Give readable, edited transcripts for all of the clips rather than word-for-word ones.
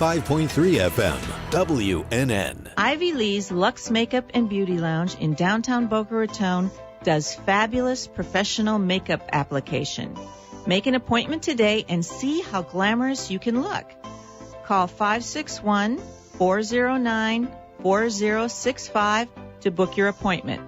95.3 FM, WNN. Ivy Lee's Luxe Makeup and Beauty Lounge in downtown Boca Raton does fabulous professional makeup application. Make an appointment today and see how glamorous you can look. Call 561-409-4065 to book your appointment.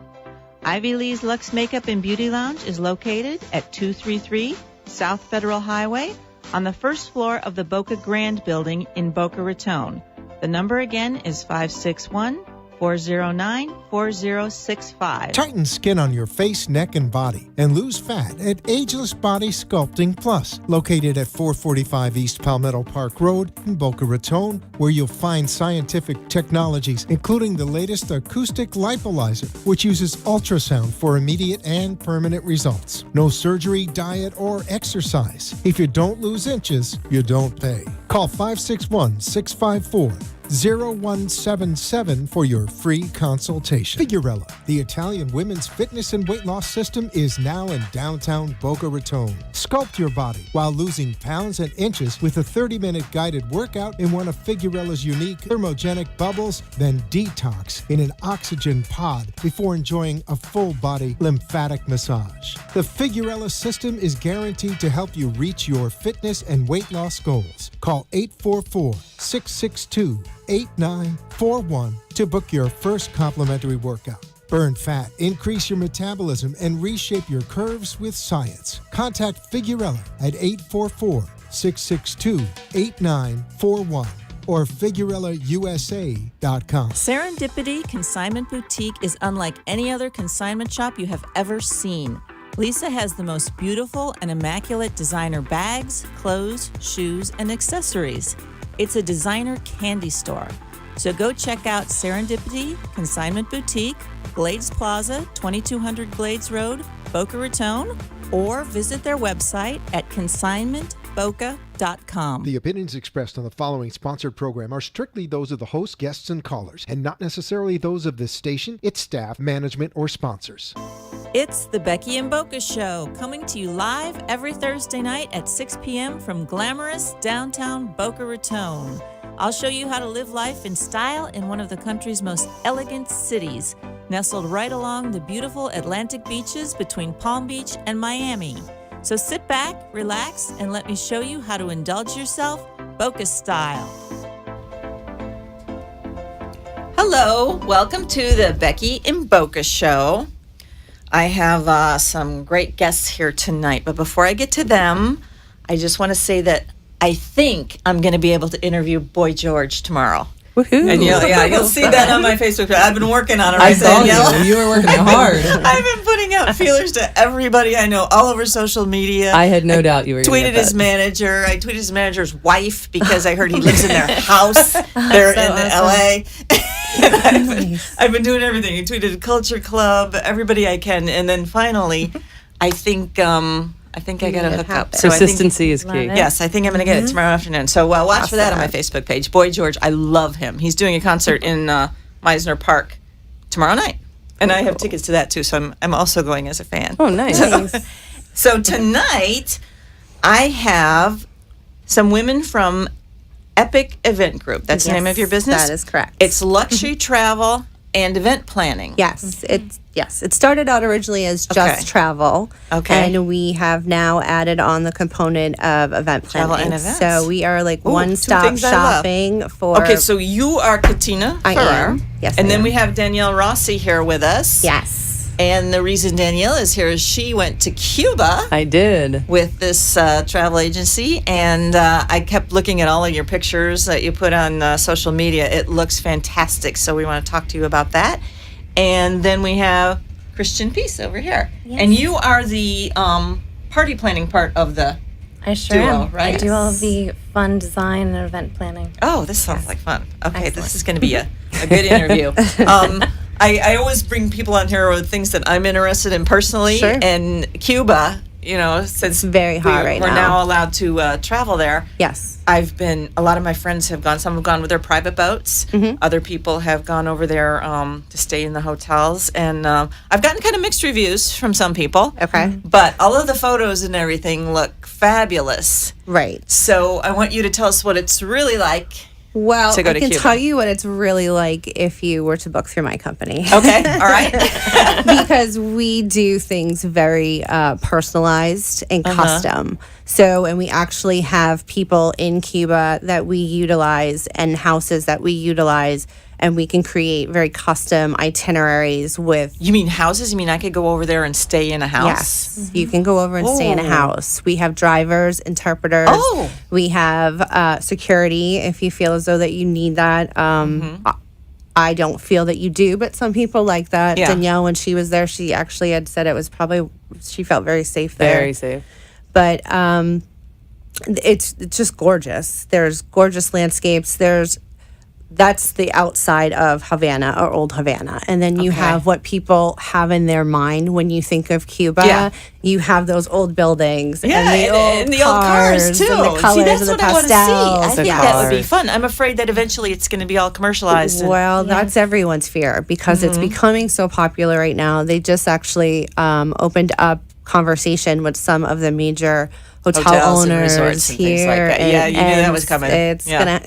Ivy Lee's Luxe Makeup and Beauty Lounge is located at 233 South Federal Highway on the first floor of the Boca Grand Building in Boca Raton. The number again is 561-409-4065. Tighten skin on your face, neck, and body and lose fat at Ageless Body Sculpting Plus, located at 445 East Palmetto Park Road in Boca Raton, where you'll find scientific technologies, including the latest acoustic lipolyzer, which uses ultrasound for immediate and permanent results. No surgery, diet, or exercise. If you don't lose inches, you don't pay. Call 561-654-0177 for your free consultation. Figurella, the Italian women's fitness and weight loss system, is now in downtown Boca Raton. Sculpt your body while losing pounds and inches with a 30-minute guided workout in one of Figurella's unique thermogenic bubbles, then detox in an oxygen pod before enjoying a full-body lymphatic massage. The Figurella system is guaranteed to help you reach your fitness and weight loss goals. Call 844-662-8941 to book your first complimentary workout. Burn fat, increase your metabolism, and reshape your curves with science. Contact Figurella at 844-662-8941 or FigurellaUSA.com. Serendipity Consignment Boutique is unlike any other consignment shop you have ever seen. Lisa has the most beautiful and immaculate designer bags, clothes, shoes, and accessories. It's a designer candy store. So go check out Serendipity Consignment Boutique, Glades Plaza, 2200 Glades Road, Boca Raton, or visit their website at consignmentboca.com. The opinions expressed on the following sponsored program are strictly those of the host, guests, and callers, and not necessarily those of this station, its staff, management, or sponsors. It's the Becky and Boca Show, coming to you live every Thursday night at 6 p.m. from glamorous downtown Boca Raton. I'll show you how to live life in style in one of the country's most elegant cities, nestled right along the beautiful Atlantic beaches between Palm Beach and Miami. So sit back, relax, and let me show you how to indulge yourself Boca style. Hello, welcome to the Becky and Boca Show. I have some great guests here tonight, but before I get to them, I just want to say that I think I'm going to be able to interview Boy George tomorrow. Woohoo. And you'll see that on my Facebook page. I've been working on it. I saw you were working hard. I've been putting out feelers to everybody I know all over social media. I had no doubt you were tweeted his manager. I tweeted his manager's wife because I heard he lives in their house. They're in LA. I've been doing everything. I tweeted Culture Club, everybody I can, and then finally, I think I got to hook up. Consistency is key. Yes, I think I'm going to get it tomorrow afternoon. So watch for that on my Facebook page. Boy George, I love him. He's doing a concert in Meisner Park tomorrow night, and I have tickets to that too. So I'm also going as a fan. Oh, nice. So tonight, I have some women from Epic Event Group. That's the name of your business? That is correct. It's luxury travel and event planning. Yes, it started out originally as just travel. Okay. And we have now added on the component of event planning. Travel and events. So we are like one-stop shopping for... Okay, so you are Katina I Farrar. am. Yes, And I then am. we have Danielle Rossi here with us. Yes. And the reason Danielle is here is she went to Cuba I did. with this travel agency, and I kept looking at all of your pictures that you put on social media. It looks fantastic, so we want to talk to you about that. And then we have Christian Peace over here. Yes. And you are the party planning part of the I sure duo, am. right? I do all of the fun design and event planning. Oh, this sounds like fun. Okay, Excellent. this is going to be a good interview. I always bring people on here with things that I'm interested in personally. Sure. And Cuba, since very hot right we're now. now allowed to travel there. Yes. A lot of my friends have gone. Some have gone with their private boats. Mm-hmm. Other people have gone over there to stay in the hotels. And I've gotten kind of mixed reviews from some people. Okay. But all of the photos and everything look fabulous. Right. So I want you to tell us what it's really like Well, to go I to can Cuba? tell you what it's really like if you were to book through my company. Okay, all right. Because we do things very personalized and custom. So, and we actually have people in Cuba that we utilize and houses that we utilize, and we can create very custom itineraries with. You mean houses? You mean I could go over there and stay in a house? Yes, you can go over and stay in a house. We have drivers, interpreters. Oh. We have security if you feel as though that you need that. I don't feel that you do, but some people like that. Yeah. Danielle, when she was there, she actually had said it was probably, she felt very safe there. Very safe. But it's just gorgeous. There's gorgeous landscapes. That's the outside of Havana or Old Havana. And then you have what people have in their mind when you think of Cuba. Yeah. You have those old buildings Yeah, and the old cars too. and the colors See, that's and the what I want to see. pastels. I think that would be fun. I'm afraid that eventually it's going to be all commercialized. and- Well, that's everyone's fear because it's becoming so popular right now. They just actually opened up conversation with some of the major hotel Hotels and owners resorts and things here. like that. Yeah, you knew that was coming. It's Yeah.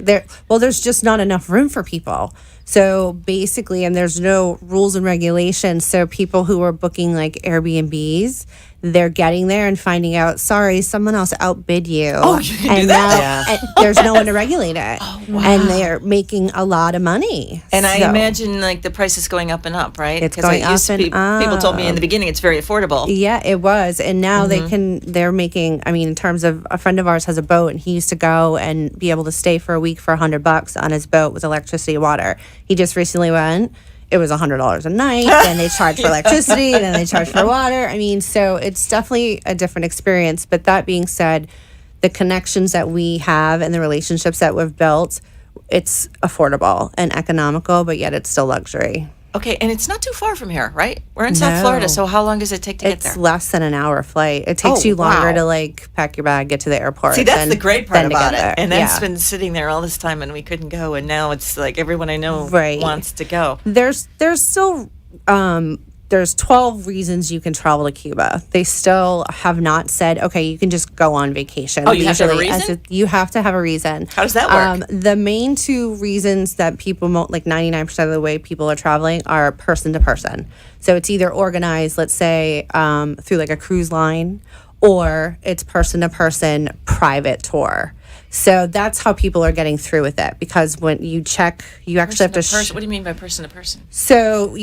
there's just not enough room for people. So basically, and there's no rules and regulations. So people who are booking like Airbnbs, they're getting there and finding out, sorry, someone else outbid you. Oh, you can and do that? now and there's no one to regulate it. And they're making a lot of money. And I So- imagine like the price is going up and up, right? It's 'Cause going it used up to be, and people told me in the beginning it's very affordable. Yeah, it was. And now they're making, I mean, in terms of a friend of ours has a boat and he used to go and be able to stay for a week for $100 on his boat with electricity and water. He just recently went. It was $100 a night. Then they charge for electricity. Then they charge for water. I mean, so it's definitely a different experience. But that being said, the connections that we have and the relationships that we've built, it's affordable and economical, but yet it's still luxury. Okay, and it's not too far from here, right? We're in South Florida, so how long does it take to get It's there? less than an hour flight. It takes Oh, you longer wow. to like pack your bag, get to the airport. See, that's than- the great part than to about get it. there. And that's Yeah. been sitting there all this time and we couldn't go. And now it's like everyone I know Right. wants to go. There's still there's 12 reasons you can travel to Cuba. They still have not said, okay, you can just go on vacation. Oh, you have to have a Usually, reason? you have to have a reason. How does that work? The main two reasons that people, like 99% of the way people are traveling, are person to person. So it's either organized, let's say, through like a cruise line, or it's person to person private tour. So that's how people are getting through with it, because when you check, you actually have to. What do you mean by person to person? So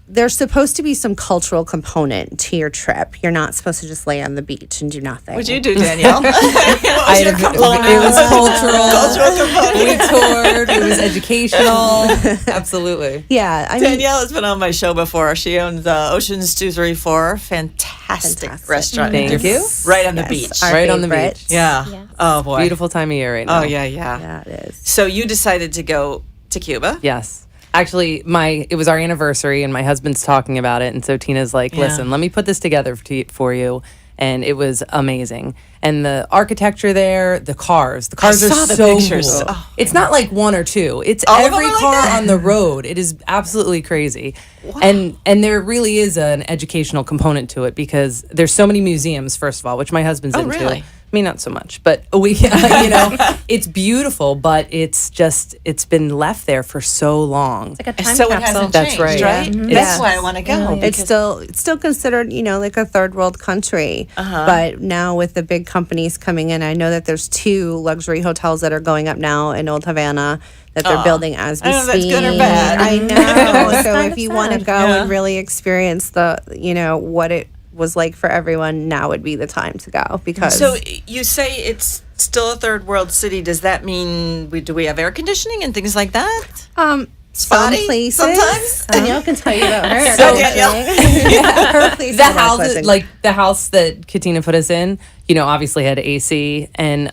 there's supposed to be some cultural component to your trip. You're not supposed to just lay on the beach and do nothing. What'd you do, Danielle? What was your component? It was cultural. Cultural component. We toured. It was educational. Absolutely. Yeah, I mean, Danielle has been on my show before. She owns Oceans 234, fantastic restaurant. Thank you. Right on the yes, beach. our Right on the favorite. beach. Yeah. Yes. Oh boy. Beautiful time of year right now. Oh yeah, yeah. Yeah, it is. So you decided to go to Cuba. Yes. Actually, it was our anniversary, and my husband's talking about it, and so Tina's like, Yeah. "Listen, let me put this together for you," and it was amazing. And the architecture there, the cars are saw the so pictures. cool. Oh, It's not like one or two; it's All of them every are like car that? on the road. It is absolutely crazy, and there really is an educational component to it because there's so many museums. First of all, which my husband's Oh, into. really? Me, not so much, but it's beautiful, but it's been left there for so long. Like a time So it capsule. hasn't That's changed, right. right? Yeah. That's Yes. why I want to go. It's still considered, like a third world country. But now with the big companies coming in, I know that there's 2 luxury hotels that are going up now in Old Havana that they're building as we I don't know if speak. that's good or bad. I know. So kind if of you want to sad. go Yeah. and really experience what it was like for everyone, now would be the time to go because So you say it's still a third world city. Does that mean do we have air conditioning and things like that? some Spotty places. sometimes? Danielle can tell you about her. So, Danielle. Her place The is house, pleasant. like the house that Katina put us in, obviously had AC, and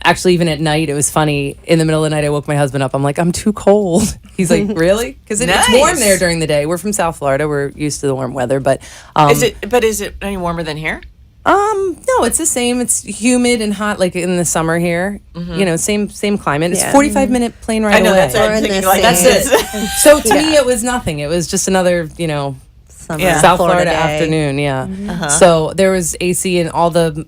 actually even at night it was funny. In the middle of the night, I woke my husband up. I'm like, I'm too cold. He's like, really? Because it's warm Nice. there during the day. We're from South Florida. We're used to the warm weather, but Is it any warmer than here? no, it's the same. It's humid and hot, like in the summer here. Same climate. It's Yeah. 45-minute plane ride I know away. that's what We're I'm in thinking. the Like that's same- it. So to me, it was nothing. It was just another, Summer Yeah. South Florida day. afternoon, yeah. So there was AC, and all the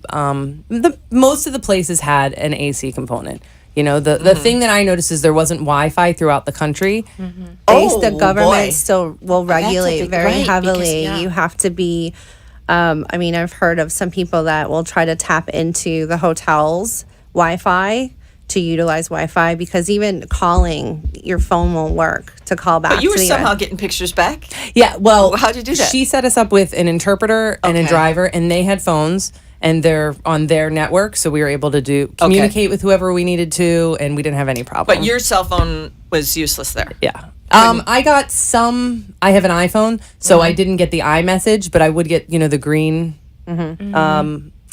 most of the places had an AC component. You know, the thing that I noticed is there wasn't Wi-Fi throughout the country. The government still will regulate very right, heavily. because, You have to be. I mean, I've heard of some people that will try to tap into the hotel's Wi-Fi to utilize Wi-Fi, because even calling, your phone won't work to call back. But you were to the somehow US. getting pictures back? Yeah, well, How'd you do that? She set us up with an interpreter and a Okay. driver, and they had phones, and they're on their network, so we were able to communicate with whoever we needed to, and we didn't have any problem. But your cell phone was useless there. Yeah. I got I have an iPhone, so I didn't get the iMessage, but I would get, the green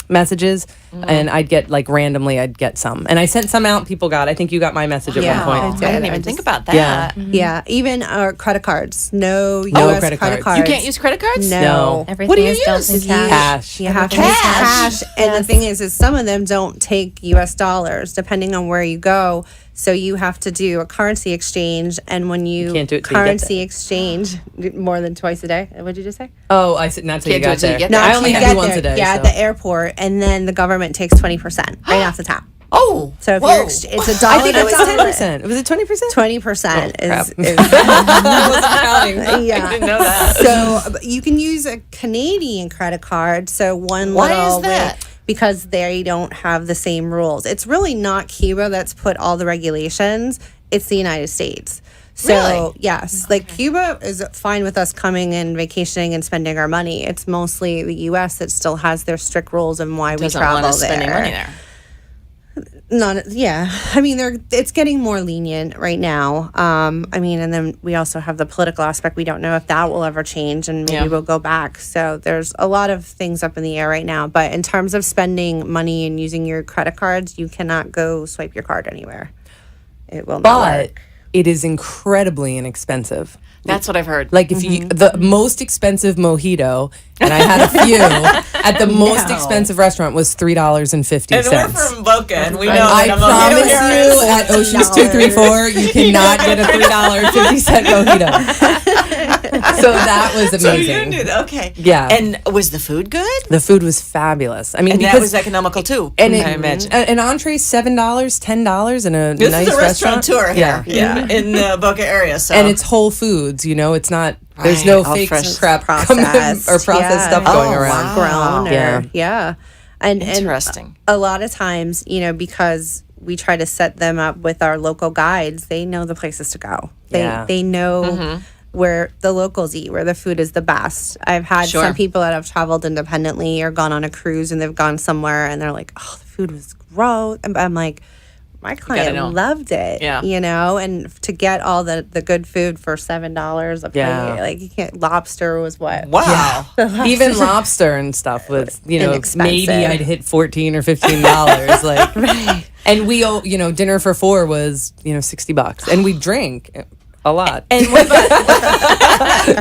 messages, and I'd get randomly, I'd get some. And I sent some out, people got, I think you got my message at one point. I didn't even think about that. Yeah. Yeah, even our credit cards. No No US credit credit cards. cards. You can't use credit cards? No. Everything What do you is dealt use? in cash. Cash. You have to use cash. And the thing is some of them don't take US dollars, depending on where you go. So you have to do a currency exchange, and when you can't do it till you get currency exchange more than twice a day. What did you just say? Oh, I said not till you Can't do got it till you there. get No, there. I only you have get to once there. a day. Yeah, so. at the airport, and then the government takes 20% right off the top. Oh. So if whoa. you're it's a dollar. I think it was to 10%. Was it 20%? 20% is I wasn't counting. yeah. I didn't know that. So you can use a Canadian credit card. So one Why little is that? because they don't have the same rules. It's really not Cuba that's put all the regulations. It's the United States. So Really? yes, Cuba is fine with us coming and vacationing and spending our money. It's mostly the U.S. that still has their strict rules and why Doesn't we travel want us there. spending money there. I mean, it's getting more lenient right now. I mean, and then we also have the political aspect. We don't know if that will ever change, and maybe Yeah. we'll go back. So there's a lot of things up in the air right now. But in terms of spending money and using your credit cards, you cannot go swipe your card anywhere. It will not But work. it is incredibly inexpensive. That's what I've heard. Like if you the most expensive mojito, and I had a few at the most expensive restaurant was $3.50. and we're from Boca, and we know I that a promise mojito here you, is- at Oceans 234, you cannot get a $3.50 mojito. So that was So you amazing. knew, okay. Yeah. And was the food good? The food was fabulous. I mean, And because that was economical too. and I imagine. an entree $7, $10 in a This nice is a restaurant tour here. Yeah. In the Boca area. So. And it's Whole Foods, it's not, there's no Right, all fake fresh crap coming Processed, or processed stuff going Oh, around. wow. grown Yeah. or yeah. And Interesting. a lot of times, because we try to set them up with our local guides, they know the places to go. They know where the locals eat, where the food is the best. I've had Sure. some people that have traveled independently or gone on a cruise and they've gone somewhere and they're like, "Oh, the food was gross." And I'm like, my client know. loved it, Yeah. and to get all the good food for $7 a plate, Yeah. like you can't. Lobster was what? Wow. Even lobster and stuff was, Inexpensive. maybe I'd hit $14 or $15. Like, and we, dinner for 4 was, $60, and we drink a lot. And what about,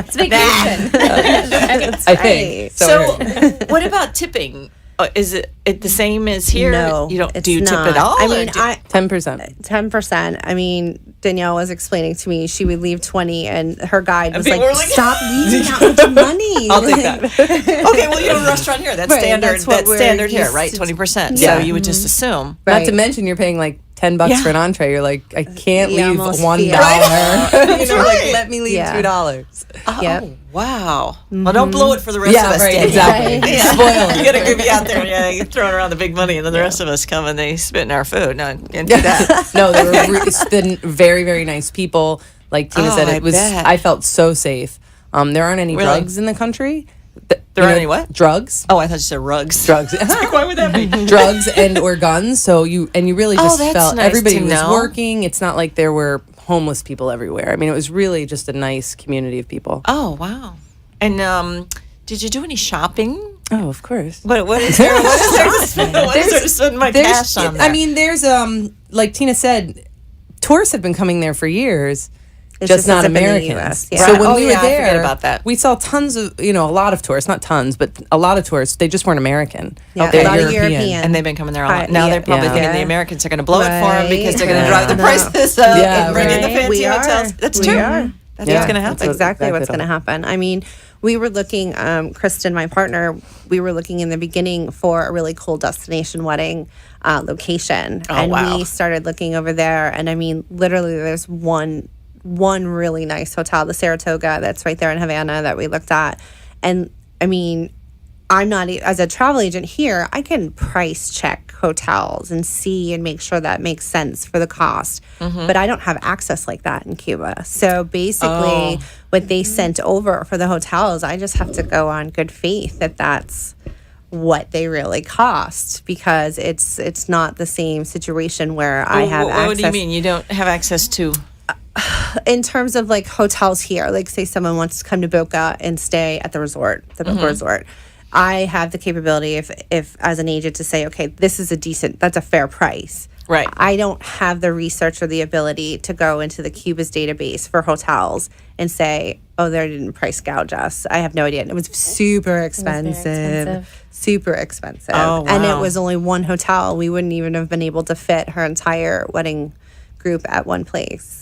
It's vacation. I think. so what about tipping? Is it the same as here? No, You don't. it's Do you tip not. at all? I or mean, do- 10%. 10%. I mean, Danielle was explaining to me she would leave 20, and her guide was people like, were like, "Stop leaving that much money." I'll take that. okay, well, you have a restaurant here. That's Right, standard. that's what That's we're standard here, used right? to. 20%. Yeah. So you would just assume. Not to Right. mention you're paying like $10 Yeah. for an entree. You're like, I can't You leave almost $1. feel- Right. Like, let me leave Yeah. $2. Yep. Oh, wow. Well, don't blow it for the rest Yeah, of us. right, Danielle. exactly. Right. Yeah. Spoil You it. gotta be out there, you're throwing around the big money, and then the rest of us come and they spit in our food. No, can't do that. No, they were it's been very, very nice people. Like Tina Oh, said, I it was. bet. I felt so safe. There aren't any Really? drugs in the country. There aren't any what? Drugs. Oh, I thought you said rugs. Drugs. Why would that be? Drugs and or guns. So you really Oh, just that's felt nice everybody to was know. working. It's not like there were homeless people everywhere. I mean, it was really just a nice community of people. Oh, wow. And did you do any shopping? Oh, of course. What is there? What is there to spend? What is there to spend my cash on? There? I mean, there's like Tina said, tourists have been coming there for years. It's Just just not hasn't been in the Americans. US, yeah. So Right. when Oh, we yeah, were I forget there, about that. we saw tons of, a lot of tourists, not tons, but a lot of tourists. They just weren't American. Yeah, They're a lot of European. and they've been coming there a lot. Right, Now yeah. they're probably Yeah. thinking the Americans are going to blow it for them because they're going to Right. drive the No. prices up Yeah, and bring in the right. fancy We are. hotels. That's We true. are. That's Yeah. what's going to That's happen. Exactly what's it'll- going to happen. I mean, we were looking, Kristen, my partner, we were looking in the beginning for a really cool destination wedding location. And we started looking over there. And I mean, literally there's one really nice hotel, the Saratoga, that's right there in Havana that we looked at. And I mean, I'm not, as a travel agent here, I can price check hotels and see and make sure that makes sense for the cost. But I don't have access like that in Cuba. So basically, what they sent over for the hotels, I just have to go on good faith that that's what they really cost, because it's not the same situation where I have access. What do you mean? You don't have access to? In terms of like hotels here, like say someone wants to come to Boca and stay at the resort, the Boca Resort. I have the capability, if as an agent, to say, okay, that's a fair price. Right. I don't have the research or the ability to go into the Cuba's database for hotels and say, oh, they didn't price gouge us. I have no idea. And it was super expensive. Super expensive. Oh, wow. And it was only one hotel. We wouldn't even have been able to fit her entire wedding group at one place.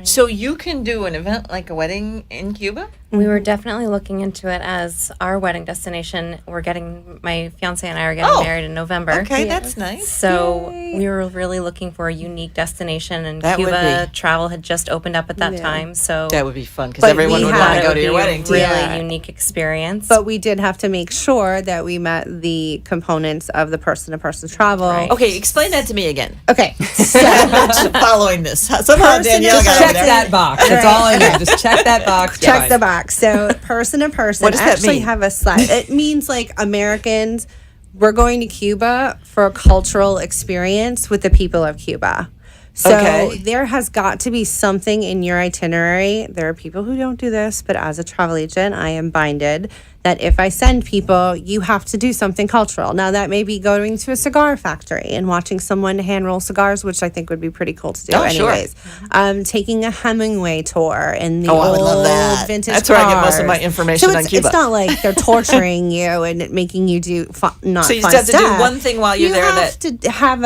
So you can do an event like a wedding in Cuba? We were definitely looking into it as our wedding destination. My fiance and I are getting married in November. Okay, that's nice. So we were really looking for a unique destination, and That would Cuba be. travel had just opened up at that time. So That would be fun because But everyone we would had- want to it go would to your be wedding. a really Yeah. unique experience. but we did have to make sure that we met the components of the person-to-person travel. Right. Okay, explain that to me again. Okay. So Following this. Somehow Danielle got Check over there. that box. That's all I know. Just check that box. check Fine. the box. So person to person. What does I that actually mean? have a slide. It means like Americans, we're going to Cuba for a cultural experience with the people of Cuba. So Okay. there has got to be something in your itinerary. There are people who don't do this, but as a travel agent, I am binded that if I send people, you have to do something cultural. Now, that may be going to a cigar factory and watching someone hand roll cigars, which I think would be pretty cool to do Oh, sure. anyways. Taking a Hemingway tour in the Oh, I would old love that. vintage That's where I get most of my cars. information So on Cuba. It's not like they're torturing you and making you do not So you fun just have to do stuff. one thing while you're you there have to have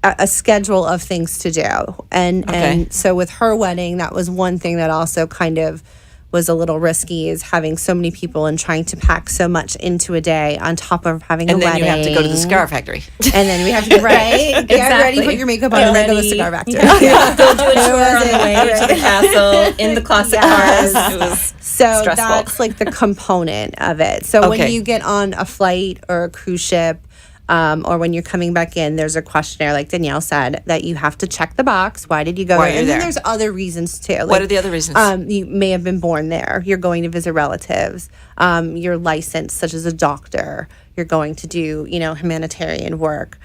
a schedule of things to do. And so with her wedding, that was one thing that also kind of was a little risky, is having so many people and trying to pack so much into a day on top of having And a then wedding. you have to go to the cigar factory. And then we have to get ready, get ready, Exactly. put your makeup on, Get and then go to the ready. cigar factory. Go do a tour on the way to the castle in the classic Yes. cars. It was So stressful. that's like the component of it. So Okay. when you get on a flight or a cruise ship, or when you're coming back in, there's a questionnaire, like Danielle said, that you have to check the box. Why did you go Why there? you're And then there. there's other reasons too. What are the other reasons? You may have been born there. You're going to visit relatives. You're licensed, such as a doctor. You're going to do, humanitarian work.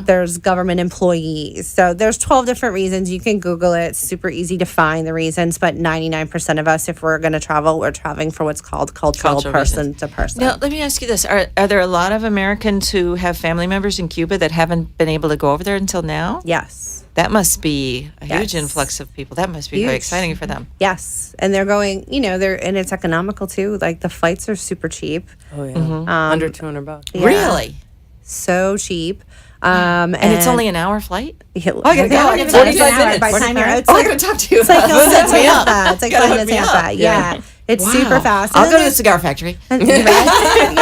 There's government employees. So there's 12 different reasons. You can Google it. It's super easy to find the reasons. But 99% of us, if we're going to travel, we're traveling for what's called cultural Cultural person reasons. to person. Now, let me ask you this. Are there a lot of Americans who have family members in Cuba that haven't been able to go over there until now? Yes. That must be a huge Yes. influx of people. That must be very Huge. exciting for them. Yes. And they're going, and it's economical too. Like the flights are super cheap. Oh yeah. Under $200. Yeah. Really? So cheap. And it's only an hour flight? I gotta go. I gotta 45 minutes. minutes. By the time you're 45? it's Oh, like, I gotta talk to you. It's like going to Set me up. Tampa. It's like Gotta flying hook to me up. Tampa. Yeah. It's Wow. super fast. I'll And go then to the cigar factory. Right? Yeah,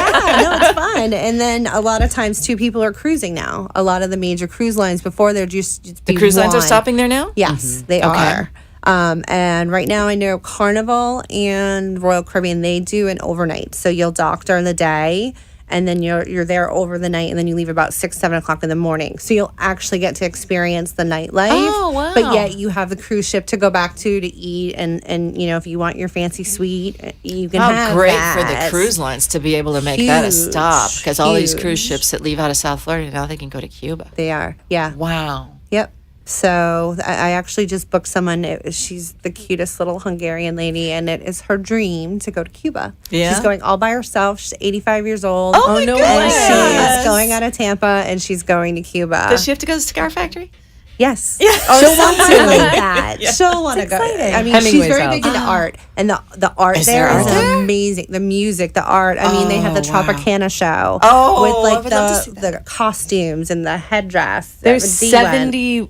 no, it's fun. And then a lot of times too, people are cruising now. A lot of the major cruise lines before they're just The cruise lines are stopping there now? Yes, they are. And right now I know Carnival and Royal Caribbean, they do an overnight. So you'll dock during the day and then you're there over the night and then you leave about 6-7 o'clock in the morning. So you'll actually get to experience the nightlife. Oh, wow. But yet you have the cruise ship to go back to eat and if you want your fancy suite, you can have How great that. for the cruise lines to be able to make that a stop, Huge, because all these cruise huge. ships that leave out of South Florida, now they can go to Cuba. They are. Yeah. Wow. Yep. So I actually just booked someone. She's the cutest little Hungarian lady, and it is her dream to go to Cuba. Yeah? She's going all by herself. She's 85 years old. Oh, my no And goodness. she's going out of Tampa, and she's going to Cuba. Does she have to go to the cigar factory? Yes. Yeah. She'll want to like that. She'll want to go. I mean, she's Hemingway's very house. big into art, and the art Is there there is art there? amazing. The music, the art. I mean, they have the wow. Tropicana show Oh, with I like would love to see the costumes and the headdress. There's Dee went. 70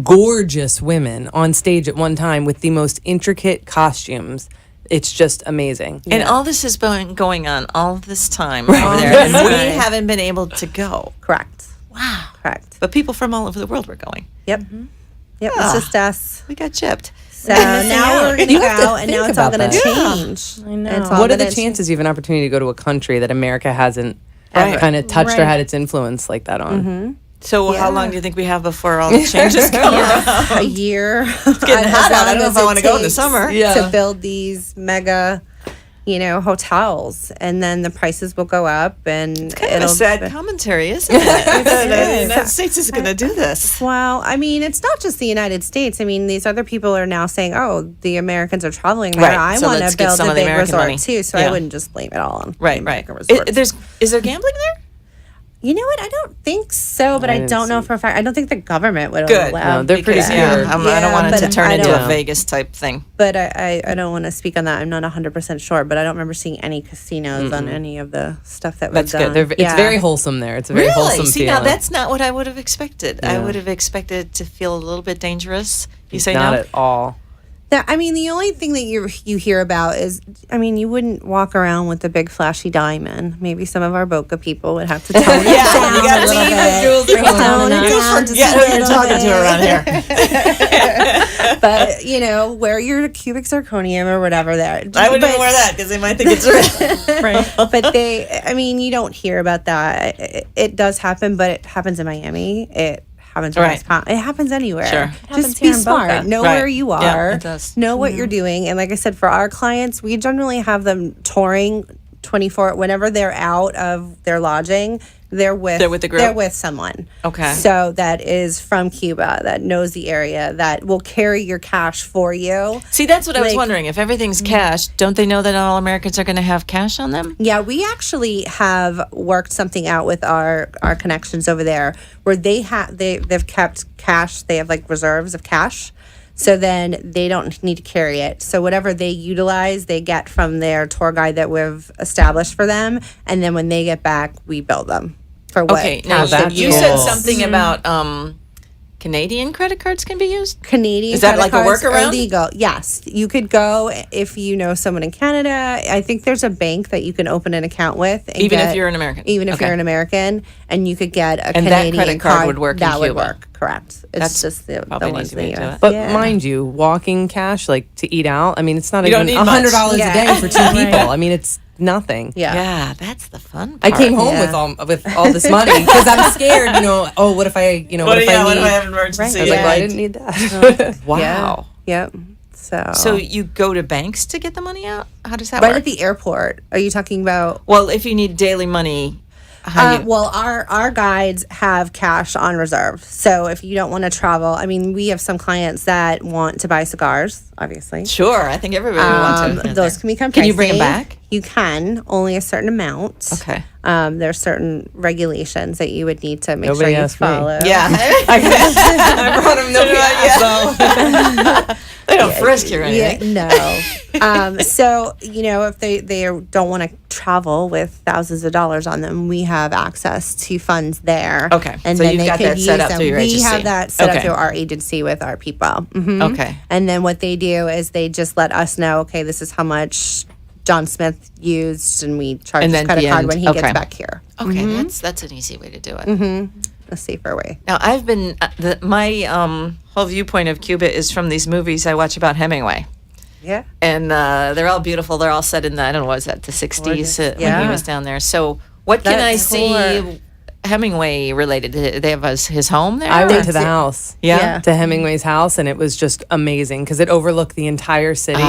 gorgeous women on stage at one time with the most intricate costumes. it's just amazing. And all this has been going on all this time over there, and we haven't been able to go. Correct. Wow. Correct. But people from all over the world were going. Yep. Yep. It's just us. We got gypped. So now we're going to You have to go, and now think it's all about going to that. change. I know. It's all What are the gonna chances you have an opportunity to go to a country that America hasn't Right. kind of touched or Right. had its influence like that on? So how long do you think we have before all the changes come around? A year. It's getting hot out. I don't know if I want to go in the summer. To build these mega, hotels, and then the prices will go up, and Kind of a sad commentary, isn't it? The United States is going to do this. Well, I mean, it's not just the United States. I mean, these other people are now saying, "Oh, the Americans are traveling there. Right. I So want let's to get build some a of the big American resort money." too." So Yeah. I wouldn't just blame it all on Right, the right. American resorts. Is there gambling there? You know what? I don't think so, but I didn't don't know see. for a fact. I don't think the government would Good. allow. No, they're pretty because- scared. I don't want it to but turn I into a don't- Vegas type thing. But I don't want to speak on that. I'm not 100% sure, but I don't remember seeing any casinos on any of the stuff that That's was good. done. It's very wholesome there. It's a very wholesome See, feeling. now that's not what I would have expected. I Yeah. would have expected it to feel a little bit dangerous. You say not no? at all. I mean, the only thing that you hear about is, I mean, you wouldn't walk around with the big flashy diamond. Maybe some of our Boca people would have to tone it down you gotta a little leave bit. your jewels Tone alone. it You down just forget a who you're little talking to bit. around here. But, wear your cubic zirconium or whatever there. I wouldn't even wear that because they might think it's real. But you don't hear about that. It does happen, but it happens in Miami. It happens in Right. West Palm. It happens anywhere. Sure. It happens Just here be in smart. Boca. Know Right. where you Yeah, are. it does. Know what you're doing. And like I said, for our clients, we generally have them touring 24 whenever they're out of their lodging. They're with the group? They're with someone. Okay. So that is from Cuba, that knows the area, that will carry your cash for you. See, that's what I was Like- wondering. If everything's cash, don't they know that all Americans are going to have cash on them? Yeah, we actually have worked something out with our connections over there where they've kept cash. They have like reserves of cash. So then they don't need to carry it. So whatever they utilize, they get from their tour guide that we've established for them. And then when they get back, we bill them for what Okay, now cash they've that's you used. said cool. something about Canadian credit cards can be used. Canadian Is that credit like a cards are workaround? legal. Yes, you could go if you know someone in Canada. I think there's a bank that you can open an account with, and Even if get- you're an American? Even if Okay. you're an American, and you could get a And that Canadian credit card would work in That would Cuba. work. Correct. It's That's just the probably an ones easy in way the to do US. it. But Yeah. mind you, walking cash, like to eat out, I mean, it's not You don't even need much. $100 Yeah. a day for two people. I mean, it's nothing. Yeah. Yeah, that's the fun I part. came home Yeah. with all this money because I'm scared. Oh, what if I, what if I need? what if I have an emergency? I was like, Yeah. well, I didn't need that. Wow. Yep. So. So you go to banks to get the money out? How does that right work? at the airport. Are you talking about? Well, if you need daily money, how you, Well, our guides have cash on reserve. So if you don't want to travel, I mean, we have some clients that want to buy cigars, obviously. sure. I think everybody wants it. Those can become pricey. Can you bring 'em back? You can, only a certain amount. Okay. There's certain regulations that you would need to make Nobody sure you asked me. follow. Yeah. I brought him no so. They don't frisk you or anything. Yeah, no. So, if they don't want to travel with thousands of dollars on them, we have access to funds there. Okay. And So then you've they got could that use set up them. through your We agency. have that set Okay. up through our agency with our people. Mhm. Okay. And then what they do is they just let us know, okay, this is how much John Smith used, and we charge And his then credit the card end. when he Okay. gets back here. Okay, that's an easy way to do it. A safer way. Now, I've been my whole viewpoint of Cuba is from these movies I watch about Hemingway. Yeah. And they're all beautiful. They're all set in the, I don't know, what was that, the 60s when he Yeah. was down there. So what can I That's see cool. Hemingway related? They have his home there? I went to the house. Yeah. To Hemingway's house, and it was just amazing because it overlooked the entire city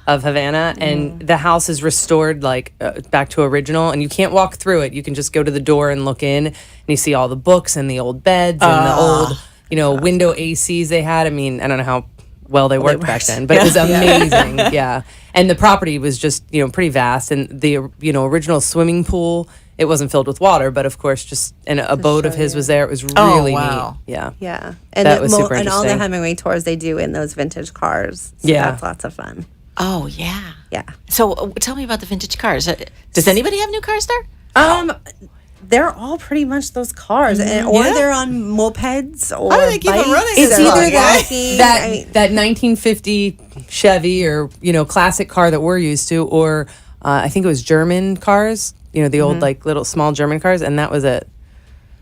of Havana, and the house is restored like back to original, and you can't walk through it. You can just go to the door and look in, and you see all the books and the old beds and the old, window ACs they had. I mean, I don't know how well they worked back then, but it was amazing. Yeah. And the property was just, pretty vast, and the, original swimming pool, it wasn't filled with water, but of course, just a boat of his was there. It was really wow. neat. Yeah. Yeah. And That was super and all the interesting. Hemingway tours they do in those vintage cars. So Yeah. that's lots of fun. Oh, yeah. Yeah. So tell me about the vintage cars. Does anybody have new cars there? they're all pretty much those cars, or they're on mopeds or How do they keep them bikes. running It's this They're long? either walking. that I mean, that 1950 Chevy or classic car that we're used to, or I think it was German cars, the old like little small German cars, and that was it.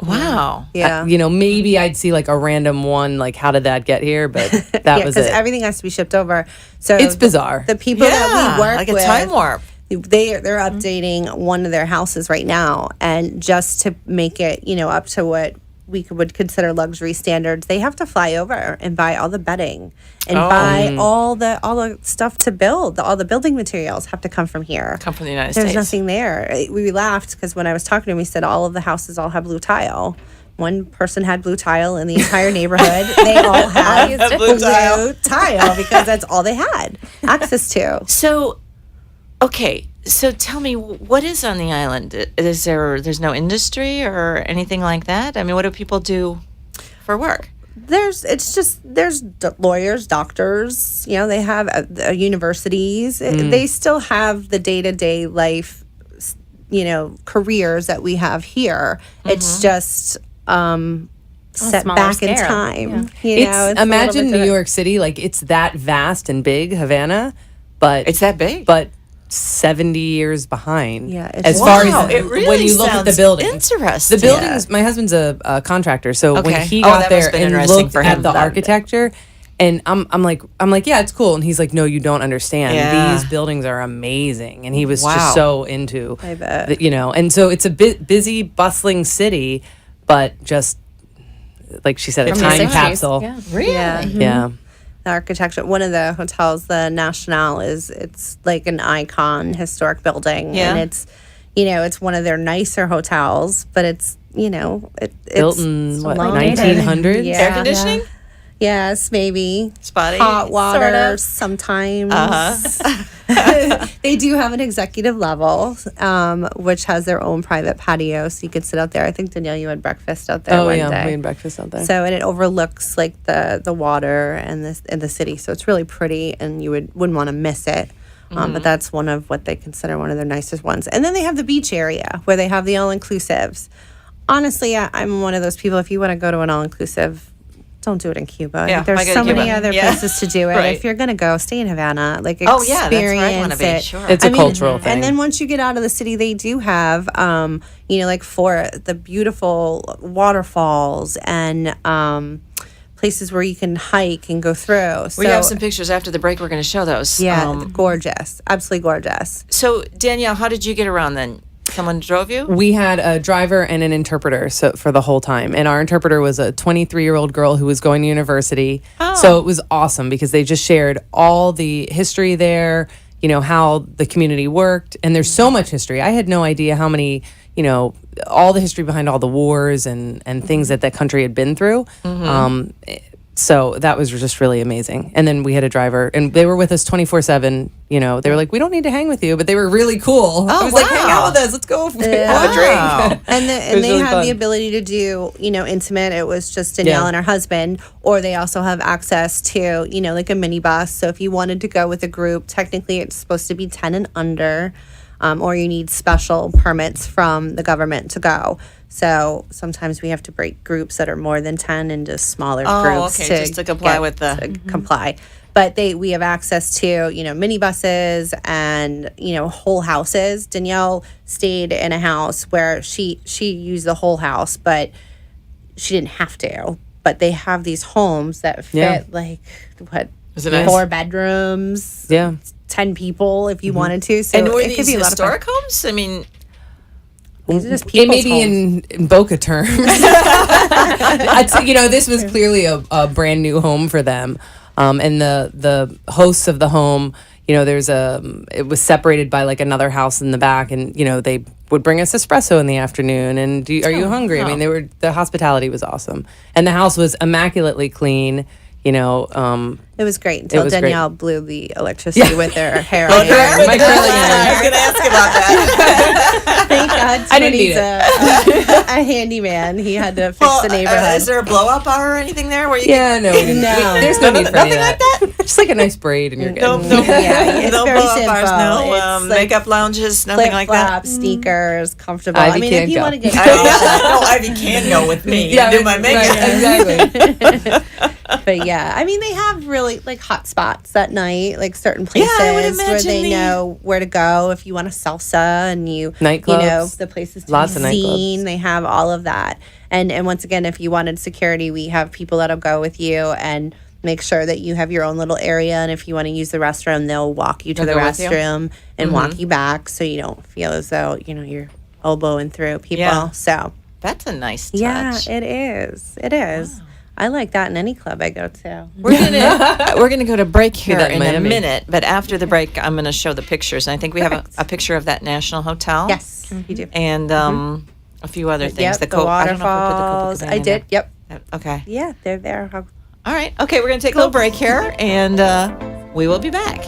Wow. yeah. Maybe I'd see like a random one, like how did that get here? But that was because it. everything has to be shipped over. So It's bizarre. The people that we work like with, a time warp. they're updating one of their houses right now, and just to make it up to what we would consider luxury standards, they have to fly over and buy all the bedding and buy all the stuff to build. All the building materials have to come from here. Come from the United There's States. nothing there. We laughed because when I was talking to him, he said all of the houses all have blue tile. One person had blue tile in the entire neighborhood. They all had Blue blue tile. tile because that's all they had access to. So, okay. So tell me, what is on the island? There's no industry or anything like that? I mean, what do people do for work? There's lawyers, doctors. They have universities. They still have the day-to-day life, careers that we have here. It's just set smaller back in scale. time. It's a imagine little bit New different. York City, like it's that vast and big, Havana, but It's that big. but 70 years behind. Yeah, it's as Wow, far as it really when you look at the sounds buildings. interesting. The buildings. My husband's a contractor, so when Okay. he Oh, got that must there have been and interesting looked for at him. the Loved it. architecture, and I'm like, yeah, it's cool, and he's like, no, you don't understand. Yeah. These buildings are amazing, and he was Wow. just so into, I bet. and so it's a bit busy, bustling city, but just like she said, a From the time 60s, capsule. yeah. Really? Yeah. Yeah. The architecture. One of the hotels, the National, it's like an icon, historic building, Yeah. and it's one of their nicer hotels, but it's Built in what, long 1900s? Yeah. Air conditioning? Yes, maybe Spotty? hot water Sort of. sometimes. Uh-huh. They do have an executive level, which has their own private patio, so you could sit out there. I think Danielle, you had breakfast out there Oh one yeah, day. we had breakfast out there. So and it overlooks like the water and the city, so it's really pretty, and you wouldn't want to miss it. But that's one of what they consider one of their nicest ones. And then they have the beach area where they have the all inclusives. Honestly, I'm one of those people. If you want to go to an all inclusive, don't do it in Cuba. Yeah, There's why go so to many Cuba? other Yeah. places to do it. Right. If you're gonna go, stay in Havana. Like Oh, experience yeah, that's where I wanna be, it. sure. It's a cultural thing. And then once you get out of the city, they do have, like for the beautiful waterfalls and places where you can hike and go through. So We have some pictures after the break. We're going to show those. yeah, gorgeous, absolutely gorgeous. So, Danielle, how did you get around then? Someone drove you? We had a driver and an interpreter for the whole time. And our interpreter was a 23-year-old girl who was going to university. So it was awesome because they just shared all the history there, how the community worked. And there's so much history. I had no idea how many, all the history behind all the wars and things that country had been through. So that was just really amazing. And then we had a driver, and they were with us 24/7. They were like, "We don't need to hang with you," but they were really cool. I was like, "Hang wow. out with us. Let's go have a drink." Wow. And was they really have fun. the ability to do, intimate. It was just Danielle Yeah. and her husband, or they also have access to, like a minibus. So if you wanted to go with a group, technically it's supposed to be 10 and under, or you need special permits from the government to go. So sometimes we have to break groups that are more than 10 into smaller groups okay, just to comply with the- to comply. But we have access to, minibuses and, whole houses. Danielle stayed in a house where she used the whole house, but she didn't have to. But they have these homes that fit Yeah. like what, Is it nice? 4 bedrooms, Yeah. 10 people if you wanted to. So And were it could these be a lot of fun. historic homes? I mean, These are just It may people's be homes. in Boca terms. I'd say, this was clearly a brand new home for them. And the hosts of the home, it was separated by like another house in the back, and they would bring us espresso in the afternoon. And are you hungry? I mean, the hospitality was awesome, and the house was immaculately clean. It was great until was great. Danielle blew the electricity with her hair. Oh, iron. there? My curling I was going to ask about that. Thank God I didn't Tony's need a handyman. He had to fix the neighborhood. Is there a blow up bar or anything there where you Yeah, no, we didn't. No. There's no need for any of Nothing like that. Just like a nice braid and you're good. No, Yeah, it's no very blow up bars, simple. no It's like makeup lounges, nothing like that. flip-flops, sneakers, comfortable. Ivy I mean, can't if you go. want to get No, Ivy can go with me and do my makeup. Right, exactly. But yeah, I mean, they have really like hot spots at night, like certain places I would where imagine they know where to go if you want a salsa and you know, Nightclubs. the places to Lots be of seen. nightclubs. They have all of that. And once again, if you wanted security, we have people that'll go with you and make sure that you have your own little area. And if you want to use the restroom, they'll walk you to the They'll go with you? restroom and walk you back so you don't feel as though, you're elbowing through people. Yeah. So That's a nice touch. yeah, it is. It is. I like that in any club I go to. We're gonna go to break here that in in a Miami. minute, but after the break, I'm gonna show the pictures. And I think we have a picture of that National Hotel. Yes, you do. And a few other things. Yep, the I don't know if we put the waterfalls. Copacabana I in did. Yep. there. Okay. Yeah, they're there. All right. Okay, we're gonna take a little break here, and we will be back.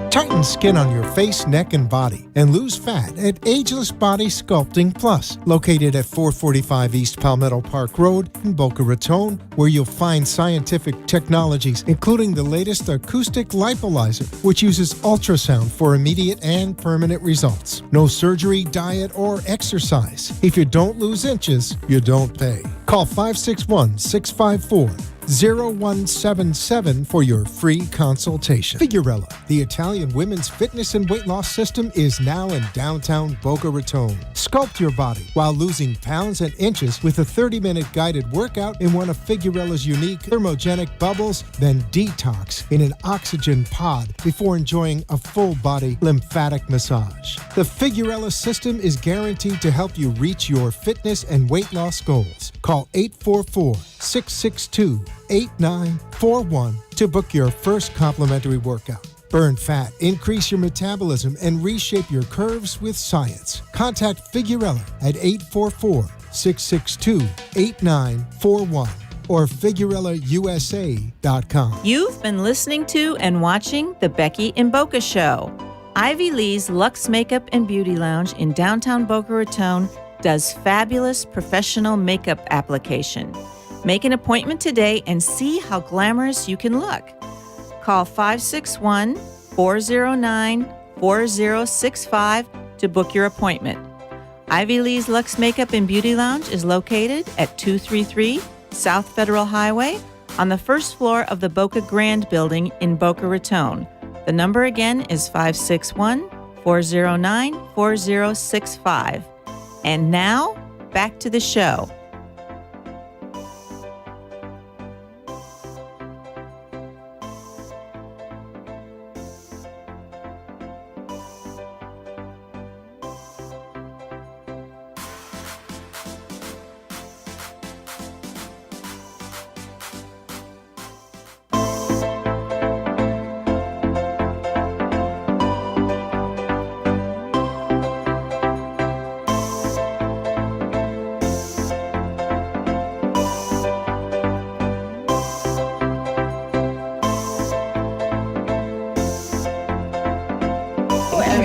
Tighten skin on your face, neck, and body and lose fat at Ageless Body Sculpting Plus, located at 445 East Palmetto Park Road in Boca Raton, where you'll find scientific technologies, including the latest acoustic lipolyzer, which uses ultrasound for immediate and permanent results. No surgery, diet, or exercise. If you don't lose inches, you don't pay. Call 561-654-0177 for your free consultation. Figurella, the Italian women's fitness and weight loss system, is now in downtown Boca Raton. Sculpt your body while losing pounds and inches with a 30-minute guided workout in one of Figurella's unique thermogenic bubbles, then detox in an oxygen pod before enjoying a full-body lymphatic massage. The Figurella system is guaranteed to help you reach your fitness and weight loss goals. Call 844-662-8941 to book your first complimentary workout. Burn fat, increase your metabolism, and reshape your curves with science. Contact Figurella at 844-662-8941 or FigurellaUSA.com. You've been listening to and watching The Becky and Boca Show. Ivy Lee's Luxe Makeup and Beauty Lounge in downtown Boca Raton does fabulous professional makeup application. Make an appointment today and see how glamorous you can look. Call 561-409-4065 to book your appointment. Ivy Lee's Luxe Makeup and Beauty Lounge is located at 233 South Federal Highway on the first floor of the Boca Grand Building in Boca Raton. The number again is 561-409-4065. And now, back to the show.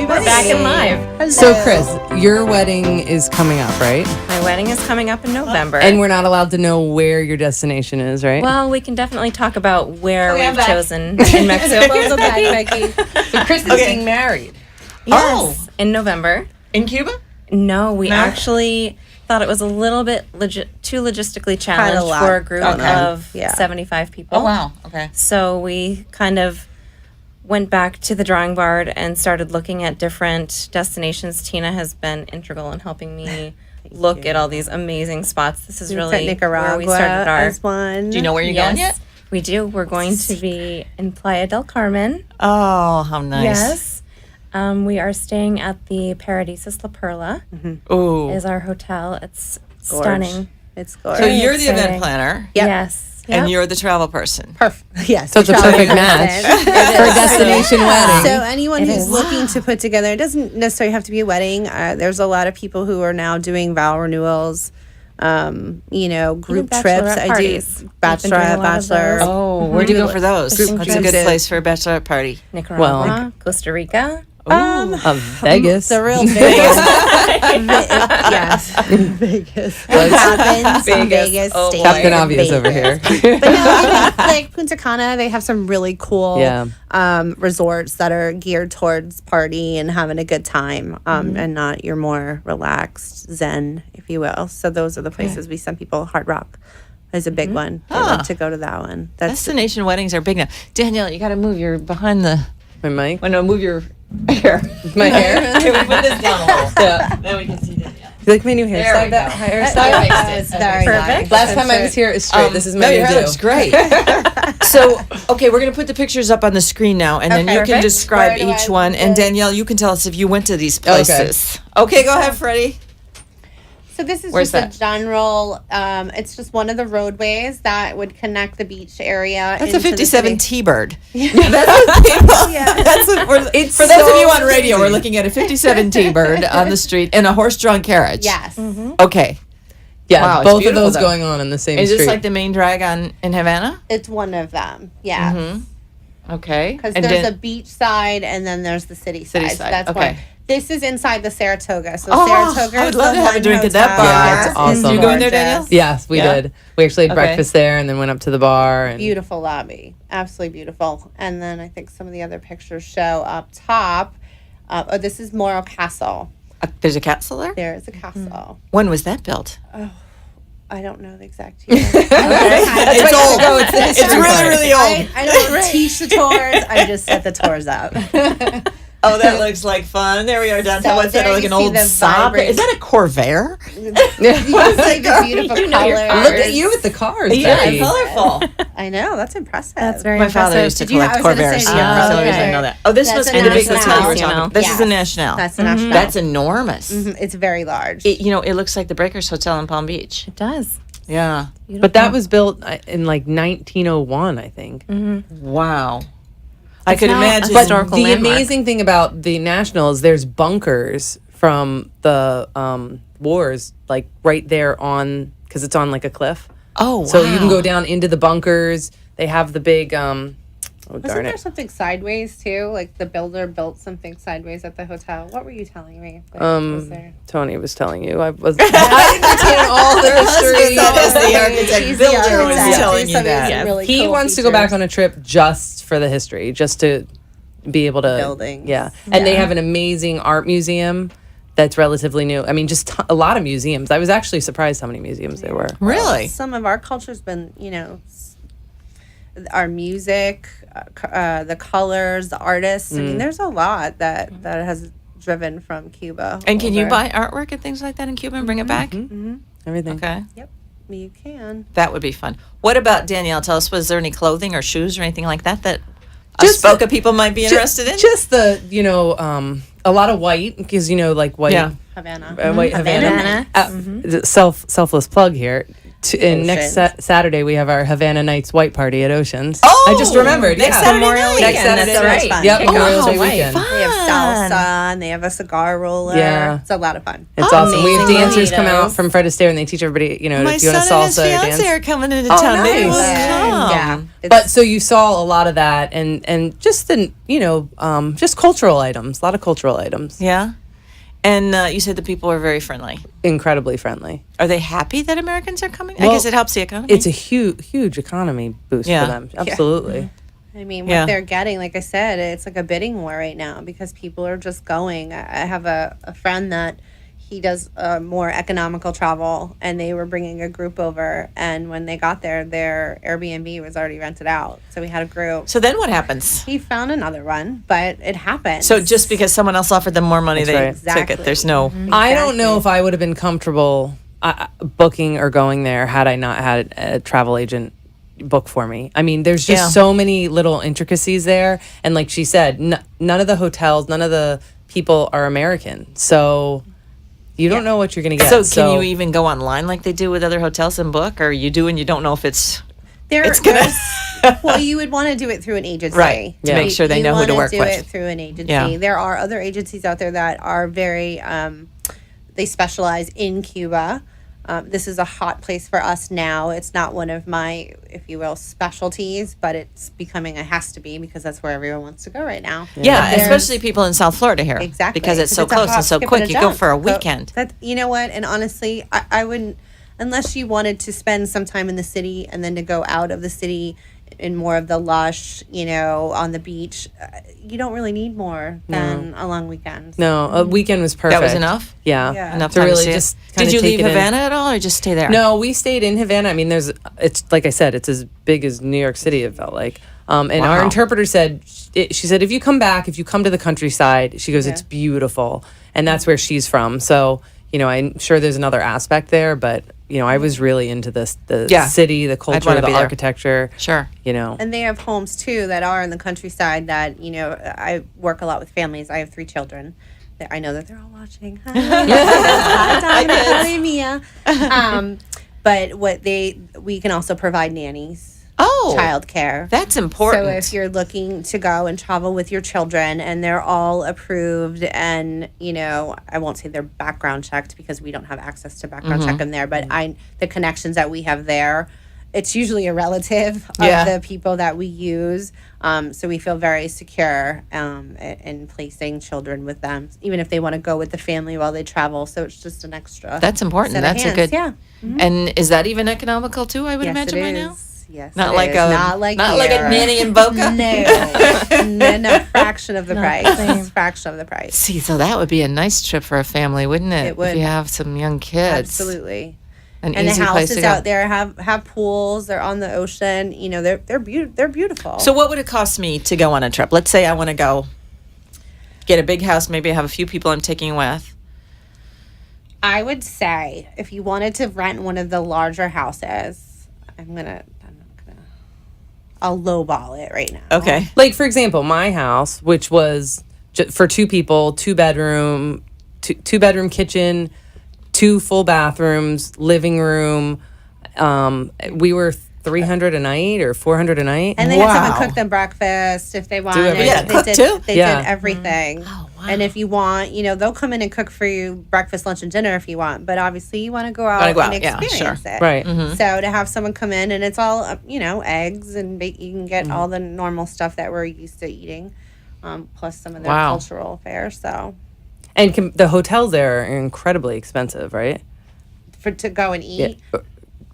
We're back and live. So, Chris, your wedding is coming up, right? My wedding is coming up in November. And we're not allowed to know where your destination is, right? well, we can definitely talk about where I'm we've back. chosen in Mexico. Welcome back, Becky. So Chris is getting married. Yes, in November. In Cuba? No, we No? actually thought it was a little bit too logistically challenged lot for a group going on. of Yeah. 75 people. Oh, wow. Okay. So we kind of went back to the drawing board and started looking at different destinations. Tina has been integral in helping me look at all these amazing spots. This is Looked really at Nicaragua where we started our. as one. Do you know where you're going yet? We do. We're going to be in Playa del Carmen. Oh, how nice. Yes. We are staying at the Paradisus La Perla. Ooh. Is our hotel. It's Gorge. stunning. It's So gorgeous. you're the event exciting. planner, Yep. Yes. and Yep. you're the travel person. Perfect. Yes. So it's a travel perfect person. match It for a is. destination wedding. So anyone It who's is. looking to put together, it doesn't necessarily have to be a wedding. There's a lot of people who are now doing vow renewals. group trips. bachelorette I parties. do We've been doing a bachelorette, lot of bachelor. those. Oh, where do you go for those? Fishing What's a good trips. place for a bachelorette party? Nicaragua, Costa Rica. Vegas. The real Vegas. Yes. Vegas. What happens in Vegas Oh, stays Captain in Obvious Vegas. over here. But no, I think like Punta Cana, they have some really cool Yeah. resorts that are geared towards party and having a good time, and not your more relaxed zen, if you will. So those are the places we send people. Hard Rock is a big one. I love to go to that one. That's Destination weddings are big now. Danielle, you got to move your behind the. My mic. Well, no, move your hair. My hair. Can we put this down a little? Yeah. Then we can see Danielle. You like my new hairstyle? we go. Hairstyle? it's very Perfect. nice. Last time I was here, it was straight. This is my no, new your hair do. looks great. So, okay, we're going to put the pictures up on the screen now, and then Okay, you can perfect. describe Where do each I one. put And this? Danielle, you can tell us if you went to these places. Okay, go ahead, Freddie. So this is Where's just that? a general. It's just one of the roadways that would connect the beach area. That's a into the 57 city. T-Bird. That's what people. That's what we're, It's for those of so you on radio, we're crazy. looking at a 57 T-Bird on the street in a horse-drawn carriage. Yes. Okay. Yeah, Wow, it's both of beautiful, those though. going on in the same Is street. this like the main drag in Havana? It's one of them. Yes. Okay. Because And there's then- a beach side and then there's the city side. City So side, that's okay. one. This is inside the Saratoga. So Oh, Saratoga I would is love the to have a one drink at that hotel. bar. Yeah, it's awesome. You going there, Gorgeous. Danielle? Yes, we Yeah? did. We actually had Okay. breakfast there and then went up to the bar. And Beautiful lobby. Absolutely beautiful. And then I think some of the other pictures show up top. This is Morro Castle. There's a castle there? There is a castle. When was that built? I don't know the exact year. It's old. It's really, really old. I don't teach the tours. I just set the tours up. Oh, that looks like fun. There we are downtown. So What's that? there Like you an see old the Saab? vibrant- Is that a Corvair? You can see the beautiful colors. look at you with the cars. Yeah, Becky. colorful. I know, that's impressive. That's very My father impressive. used to Did you- I collect was gonna Corvairs. say, yeah, So I okay. didn't know that. Oh, this That's must a be the big national. hotel you were talking National. about. This is a Yes. National. That's the national. That's enormous. It's very large. It looks like the Breakers Hotel in Palm Beach. It does. Yeah. But that was built in like 1901, I think. Wow. I could now a imagine. But historical the landmark. amazing thing about the National is there's bunkers from the wars, like right there on, because it's on like a cliff. Oh, wow. So you can go down into the bunkers. They have the big, oh Wasn't darn there it. something sideways too? Like the builder built something sideways at the hotel. What were you telling me? Was there? Tony was telling you. I didn't retain all the history. That is the architect. She's the Builder was architect. telling you Some of these that. really He cool wants to go back features. on a trip just for the history, just to be able to Buildings. Yeah, and they have an amazing art museum that's relatively new. I mean, just a lot of museums. I was actually surprised how many museums there were. Really? Some of our culture's been, our music, the colors, the artists. I mean, there's a lot that has driven from Cuba. And can you over. buy artwork and things like that in Cuba and bring it back? Everything. Okay. Yep, you can. That would be fun. What about Danielle? Tell us, was there any clothing or shoes or anything like that Just Boca people might be interested in? Just the a lot of white because like white. Yeah. Havana. White Havana. Selfless plug here. And next Saturday we have our Havana Nights White Party at Oceans. Oh, I just remembered. next yeah. Saturday Memorial night. Weekend. Next Saturday That's night. right. Yep, Kick Memorial off Day Hawaii. weekend. Fun. They have salsa and they have a cigar roller. Yeah. It's a lot of fun. It's awesome. We have Amazing dancers come out burritos. from Fred Astaire and they teach everybody, My if you want to son and his salsa or fiance dance. are coming into Oh, town. Maybe nice. we'll come. Yeah. But so you saw a lot of that and just the just cultural items, a lot of cultural items. Yeah. And you said the people are very friendly. Incredibly friendly. Are they happy that Americans are coming? I Well, guess it helps the economy. It's a huge economy boost Yeah. for them. Absolutely. I mean, Yeah. what they're getting, like I said, it's like a bidding war right now because people are just going. I have a friend that he does more economical travel, and they were bringing a group over. And when they got there, their Airbnb was already rented out. So we had a group. So then what happens? He found another one, but it happened. So just because someone else offered them more money, they That's took right. it. Exactly. There's no. I don't know if I would have been comfortable booking or going there had I not had a travel agent book for me. I mean, there's just Yeah. so many little intricacies there. And like she said, none of the hotels, none of the people are American. So you don't know what you're going to get. So can you even go online like they do with other hotels and book, or you do and you don't know if it's There's well, you would want to do it through an agency, Right, to make sure they You know who to wanna work do with. it through an agency. Yeah. There are other agencies out there that are very, they specialize in Cuba. This is a hot place for us now. It's not one of my, if you will, specialties, but it's becoming a has to be because that's where everyone wants to go right now. Yeah, There's- especially people in South Florida here. Exactly. Because it's so a close hop, and so skip, quick. a You go jump. for a So weekend. that, you know what? And honestly, I wouldn't, unless you wanted to spend some time in the city and then to go out of the city in more of the lush, on the beach, you don't really need more than a long weekend. No, a weekend was perfect. That was enough? Yeah. Yeah. Enough To time really to see just it. kinda Did you take leave it in. Havana at all or just stay there? No, we stayed in Havana. I mean, it's like I said, it's as big as New York City, it felt like. And our Wow. interpreter said, she said, if you come to the countryside, she goes, it's beautiful. And that's where she's from. So, I'm sure there's another aspect there, but, I was really into the Yeah. city, the culture, wanna the be there. architecture. Sure. And they have homes too that are in the countryside that, I work a lot with families. I have 3 children. I know that they're all watching. Hi, Dominic. Hi, Mia. But we can also provide nannies. Oh. Childcare. That's important. So if you're looking to go and travel with your children and they're all approved and, I won't say they're background checked because we don't have access to background check them there, but the connections that we have there, it's usually a relative of the people that we use. So we feel very secure in placing children with them, even if they want to go with the family while they travel. So it's just an extra. That's important. set of That's a hands. good. Yeah. And is that even economical too? I would Yes, imagine it by now. is. Yes, Not it like is. a not like a nanny in Boca. No, fraction of the price. Fraction of the price. See, so that would be a nice trip for a family, wouldn't it? It would. If you have some young kids. Absolutely. An And the easy place to houses go. out there have pools. They're on the ocean. They're beautiful. So what would it cost me to go on a trip? Let's say I want to go get a big house. Maybe I have a few people I'm taking with. I would say if you wanted to rent one of the larger houses, I'll lowball it right now. Okay. Like, for example, my house, which was for 2 people, 2-bedroom, two-bedroom kitchen, 2 full bathrooms, living room. We were $300 a night or $400 a night. And they had someone cook them breakfast if they wanted. everything. Yeah, cook too? They Yeah. did everything. Oh, wow. And if you want, they'll come in and cook for you breakfast, lunch, and dinner if you want. But obviously, you want to go out Gotta go and out, yeah, experience sure. it. Right. So to have someone come in and it's all, eggs and you can get all the normal stuff that we're used to eating, plus some of their Wow. cultural fare. So And the hotels there are incredibly expensive, right? to go and eat.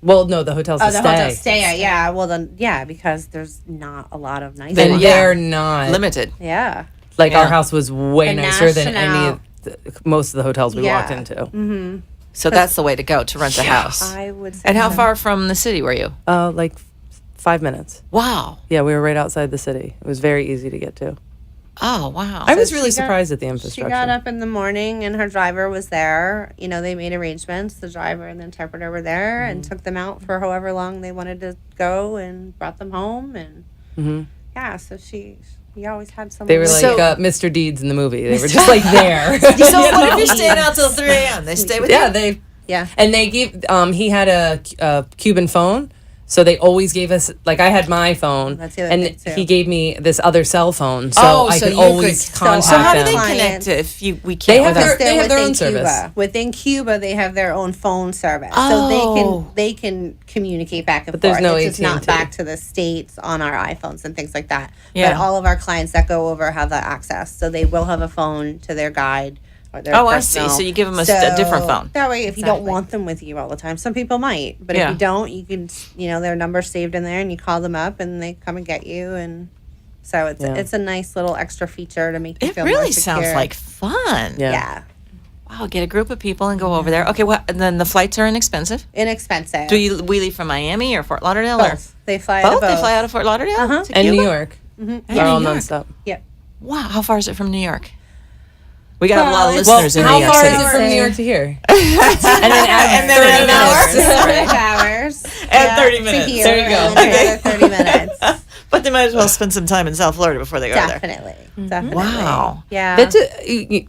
Well, no, the hotels to The stay. hotel stay at, yeah. Well, then, yeah, because there's not a lot of nice Then ones. they're not. Limited. Yeah. Like, Yeah. our house was way The nicer than any National- of most of the hotels we walked Yeah. into. So that's the way to go to rent a house. I would say And how so. far from the city were you? Like 5 minutes. Wow. Yeah, we were right outside the city. It was very easy to get to. Oh, wow. I was So really she got- surprised at the She infrastructure. got up in the morning and her driver was there. They made arrangements. The driver and the interpreter were there and took them out for however long they wanted to go and brought them home. And yeah, so we always had someone. They were like So- Mr. Deeds in the movie. They were just like there. So what if you're staying out till 3 a.m.? They stay with Yeah, you? yeah. and they gave. He had a Cuban phone, so they always gave us. Like, I had my phone, That's the other and thing, too. he gave me this other cell phone, so Oh, I so could you always could- contact So how do they them. Clients. connect if we They can't have with their- us? they have their own Cuba. service. Within Cuba, they have their own phone service, Oh. so they can communicate back and But there's forth. no it's just not AT&T. back to the States on our iPhones and things like that. Yeah. But all of our clients that go over have that access, so they will have a phone to their guide. Or their Oh, I see. personal. So you give them a different phone. That way, if you don't want them with you all the time, some people might, but Yeah. if you don't, you can, their number's saved in there, and you call them up, and they come and get you, and so it's a nice little extra feature to make you It feel more really secure. sounds like fun. Yeah. Yeah, Wow, get a group of people and go over there. Okay, well, and then the flights are inexpensive. inexpensive. We leave from Miami or Fort Lauderdale? Or Both. They fly out both? of They both. fly out of Fort Lauderdale Uh-huh. to And Cuba? New York. And They're all New York. nonstop. Yep. Wow, how far is it from New York? We got a lot of Well, Well, listeners in how New York far City. is it from New York to here? And then an hour. 6 hours. And 30 minutes. To here, There you go. and another 30 minutes. But they might as well spend some time in South Florida before they go there. Definitely. Wow. Yeah. That's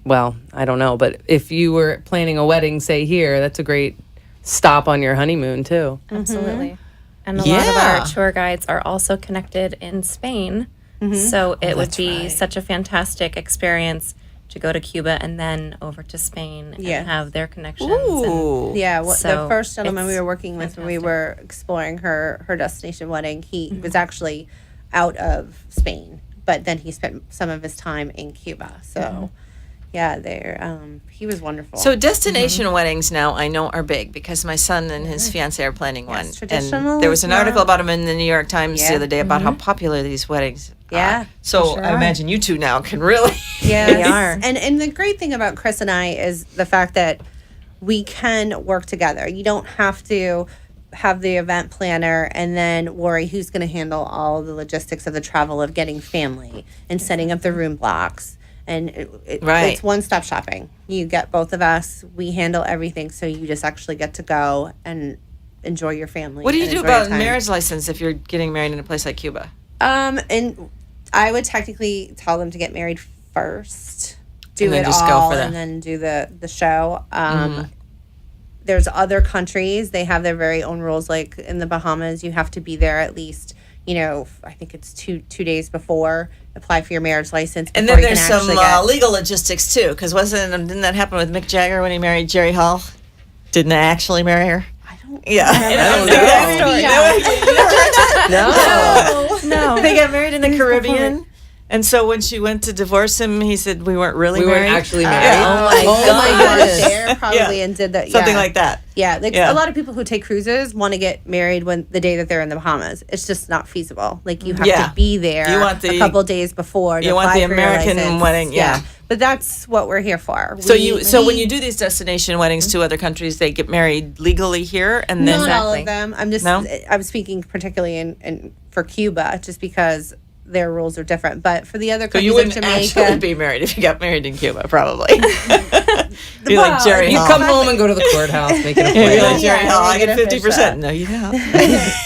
well, I don't know, but if you were planning a wedding, say here, that's a great stop on your honeymoon too. Absolutely. And a lot of Yeah. our tour guides are also connected in Spain. So it would be such a fantastic experience to go to Cuba and then over to Spain and Yeah. have their connections. Ooh. Yeah, the So first gentleman we it's were working with when we were exploring her destination wedding, he was actually out of Spain, but then he spent some of his time in Cuba. So, yeah, he was wonderful. So destination weddings now I know are big because my son and his fiance are planning one. traditional And there was an is article not- about him in the New York Times the Yeah. other day about how popular these weddings Yeah, are. So sure I are. imagine you two now can really. Yeah, They are. And the great thing about Chris and I is the fact that we can work together. You don't have to have the event planner and then worry who's going to handle all the logistics of the travel of getting family and setting up the room blocks. And Right. it's one-stop shopping. You get both of us. We handle everything, so you just actually get to go and enjoy your family. What do you and do enjoy your about time. marriage license if you're getting married in a place like Cuba? And I would technically tell them to get married first, do And then it just go all, for and then do the show. There's other countries, they have their very own rules. Like in the Bahamas, you have to be there at least, I think it's two days before. Apply for your marriage license. And before then you there's can some actually get- legal logistics too, because didn't that happen with Mick Jagger when he married Jerry Hall? Didn't they actually marry her? I don't. Yeah. No. They got married in the Caribbean. And so when she went to divorce him, he said, we weren't really We married. weren't actually married. Oh my gosh, there Yeah. probably and did that. Something yeah. like that. Yeah, Yeah. a lot of people who take cruises want to get married when the day that they're in the Bahamas. It's just not feasible. Like you have Yeah. to be there You want a couple days before. To you want apply the for your American license. wedding, yeah. But that's what we're here for. So when you do these destination weddings to other countries, they get married legally here, and then not all of them. I'm speaking particularly for Cuba, just because their rules are different. But for the other So countries, you wouldn't like actually Jamaica, be married if you got married in Cuba, probably. Be like Jerry You Hall. come home and go to the courthouse, make an Be appointment. like Jerry Yeah, Hall. I make get it official. 50%. No, you don't.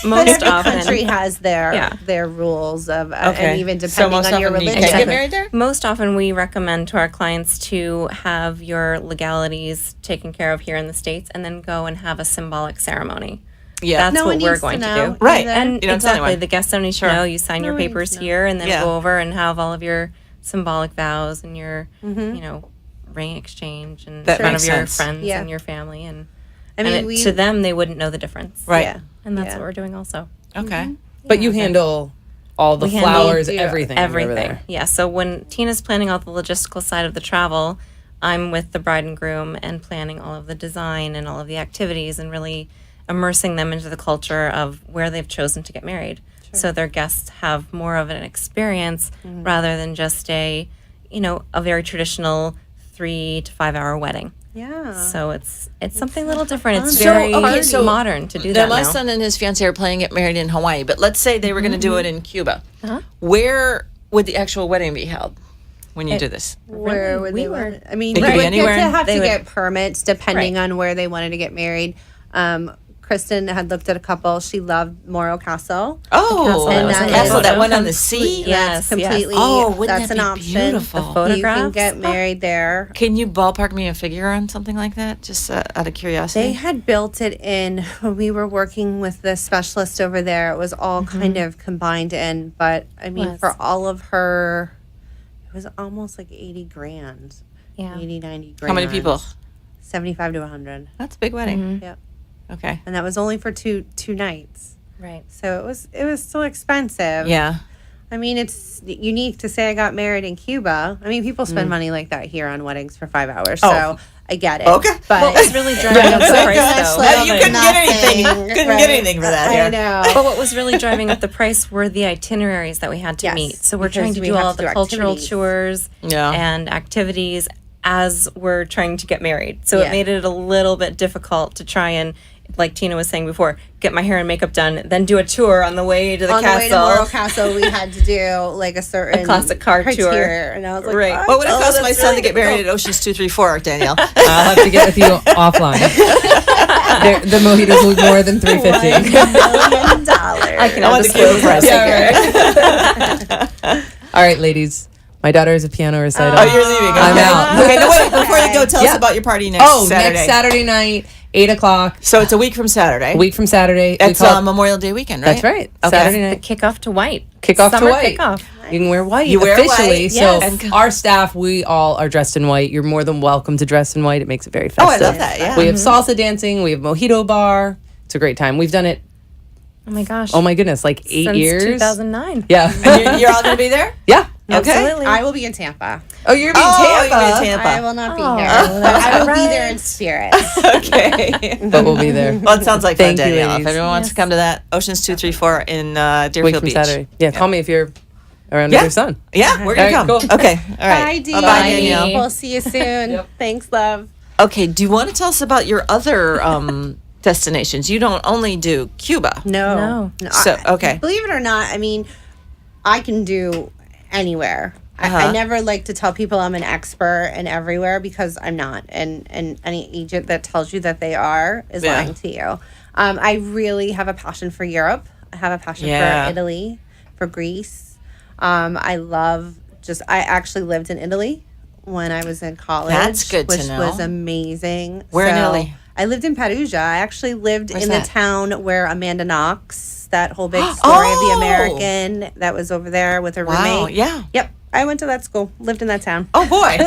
Most every country often, has their rules of, and even So depending most on your often you religion. can't get married there? most often we recommend to our clients to have your legalities taken care of here in the States and then go and have a symbolic ceremony. Yeah. That's No one what we're needs going to know do. Right. either. And You don't tell exactly, anyone. the guests don't need Sure. to know. You sign your one needs papers to know. here and then Yeah. go over and have all of your symbolic vows and your, ring exchange in That front makes of your sense. friends Yeah. and your family. And, I mean, to them, they wouldn't know the difference. Right. Yeah. And that's Yeah. what we're doing also. Okay. But you handle all the We handle flowers, do everything. over Everything. there. Yeah. So when Tina's planning out the logistical side of the travel, I'm with the bride and groom and planning all of the design and all of the activities and really immersing them into the culture of where they've chosen to get married. So their guests have more of an experience rather than just a very traditional 3 to 5 hour wedding. Yeah. So it's something a little different. It's fun. very okay, so modern to do Now, that my now. son and his fiancée are planning to get married in Hawaii, but let's say they were going to do it in Cuba. Where would the actual wedding be held when you do this? Where would they want? I mean, It could be they anywhere. have They to would- get permits depending Right. on where they wanted to get married. Kristen had looked at a couple. She loved Morro Castle. Oh, castle that was the a castle photo. that went on the sea? Yes, That's completely. Oh, wouldn't that's that an be option. beautiful? The You can photographs? get married there. Can you ballpark me a figure on something like that, just out of curiosity? They had built it in when we were working with the specialist over there. It was all kind of combined in, but I mean, Was. for all of her, it was almost like 80 grand. Yeah. 80, 90 grand. How many people? 75 to 100. That's a big wedding. Yep. Okay. And that was only for two nights. Right. So it was still expensive. Yeah. I mean, it's unique to say I got married in Cuba. I mean, people spend money like that here on weddings for 5 hours. Oh. So I get it. Okay. But It's really driving up the price, though. You couldn't get anything. Nothing, Couldn't right. get anything for that here. I know. But what was really driving up the price were the itineraries that we had to Yes, meet. So we're because trying to we do have all to the do cultural activities. tours Yeah. and activities as we're trying to get married. So Yeah. it made it a little bit difficult to try and, like Tina was saying before, get my hair and makeup done, then do a tour on the way to the on castle. the way to Morro Castle, we had to do like a certain classic car tour. criteria. And I was like, Right. What would it oh, cost my that's son really to get married difficult. at Oceans 234, Danielle? I'll have to get with you offline. The mojitos will be more than $350. $1 million. I can I want the disclose Cuba price. that. All right, ladies. My daughter has a piano recital. Oh, you're leaving. I'm out. Okay, no, wait, before you go, tell us Yeah. about your party next Saturday. Next Saturday night, 8 o'clock. So it's a week from Saturday. A week from Saturday. It's We call it- Memorial Day weekend, right? That's right. Okay. Saturday The night. kickoff to white. Kickoff to Summer white. Kickoff. You can wear white You wear officially. white, So yes. our staff, we all are dressed in white. You're more than welcome to dress in white. It makes it very festive. Oh, I love that, yeah. We have salsa dancing. We have mojito bar. It's a great time. We've done it, Oh my gosh. oh my goodness, like 8 Since years. 2009. Yeah. And you're all going to be there? Yeah. Absolutely. I will be in Tampa. Oh, you're being Oh, Tampa. you're in Tampa. I will not be Oh, here. that's I will be right. there in spirit. Okay. But we'll be there. Well, it sounds like fun, Thank you, Danielle. If ladies. everyone wants to come to that, Oceans 234 in Week Deerfield from Beach. Saturday. Yeah, call me if you're around Yeah. with your son. Yeah, we're going to All come. right, cool. Okay. All right. Bye, Dee. Bye-bye, Danielle. We'll see you soon. Thanks, love. Okay, do you want to tell us about your other destinations? You don't only do Cuba. No. So, okay. Believe it or not, I mean, I can do anywhere. Uh-huh. I never like to tell people I'm an expert in everywhere because I'm not. And any agent that tells you that they are is Yeah. lying to you. I really have a passion for Europe. I have a passion Yeah. for Italy, for Greece. I actually lived in Italy when I was in college. That's good to which know. was amazing. Where in Italy? I lived in Perugia. I actually lived Where's in that? the town where Amanda Knox, that whole big story of the Oh! American that was over there with her Wow, roommate. yeah. Yep. I went to that school, lived in that town. Oh, boy.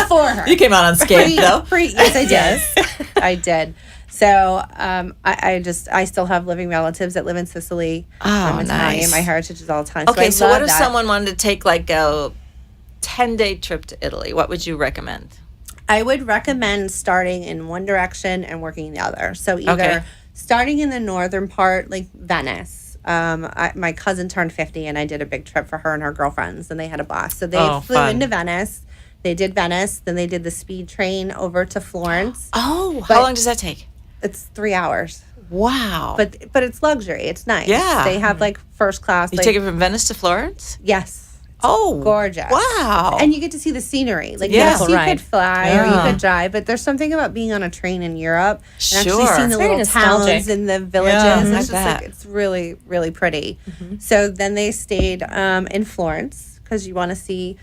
Before her. You came out unscathed, though. Yes, I did. I did. So I still have living relatives that live in Sicily. Oh, I'm Italian. nice. My heritage is all Italian. Okay, so I what love if that. someone wanted to take like a 10-day trip to Italy? What would you recommend? I would recommend starting in one direction and working in the other. So either Okay. starting in the northern part, like Venice. My cousin turned 50, and I did a big trip for her and her girlfriends, and they had a blast. So they flew fun. into Venice. They did Venice. Then they did the speed train over to Florence. Oh, But- how long does that take? It's 3 hours, Wow. but it's luxury. It's nice. Yeah. They have like first class. you like, take it from Venice to Florence? yes. Oh, Gorgeous. Wow. And you get to see the scenery. Like, Yeah. yes, you Ride. could fly or Yeah. you could drive, but there's something about being on a train in Europe and actually Sure. seeing the It's very little towns nostalgic. and the villages. Yeah, I It's just bet. like, it's really, really pretty. So then they stayed in Florence because you want to see,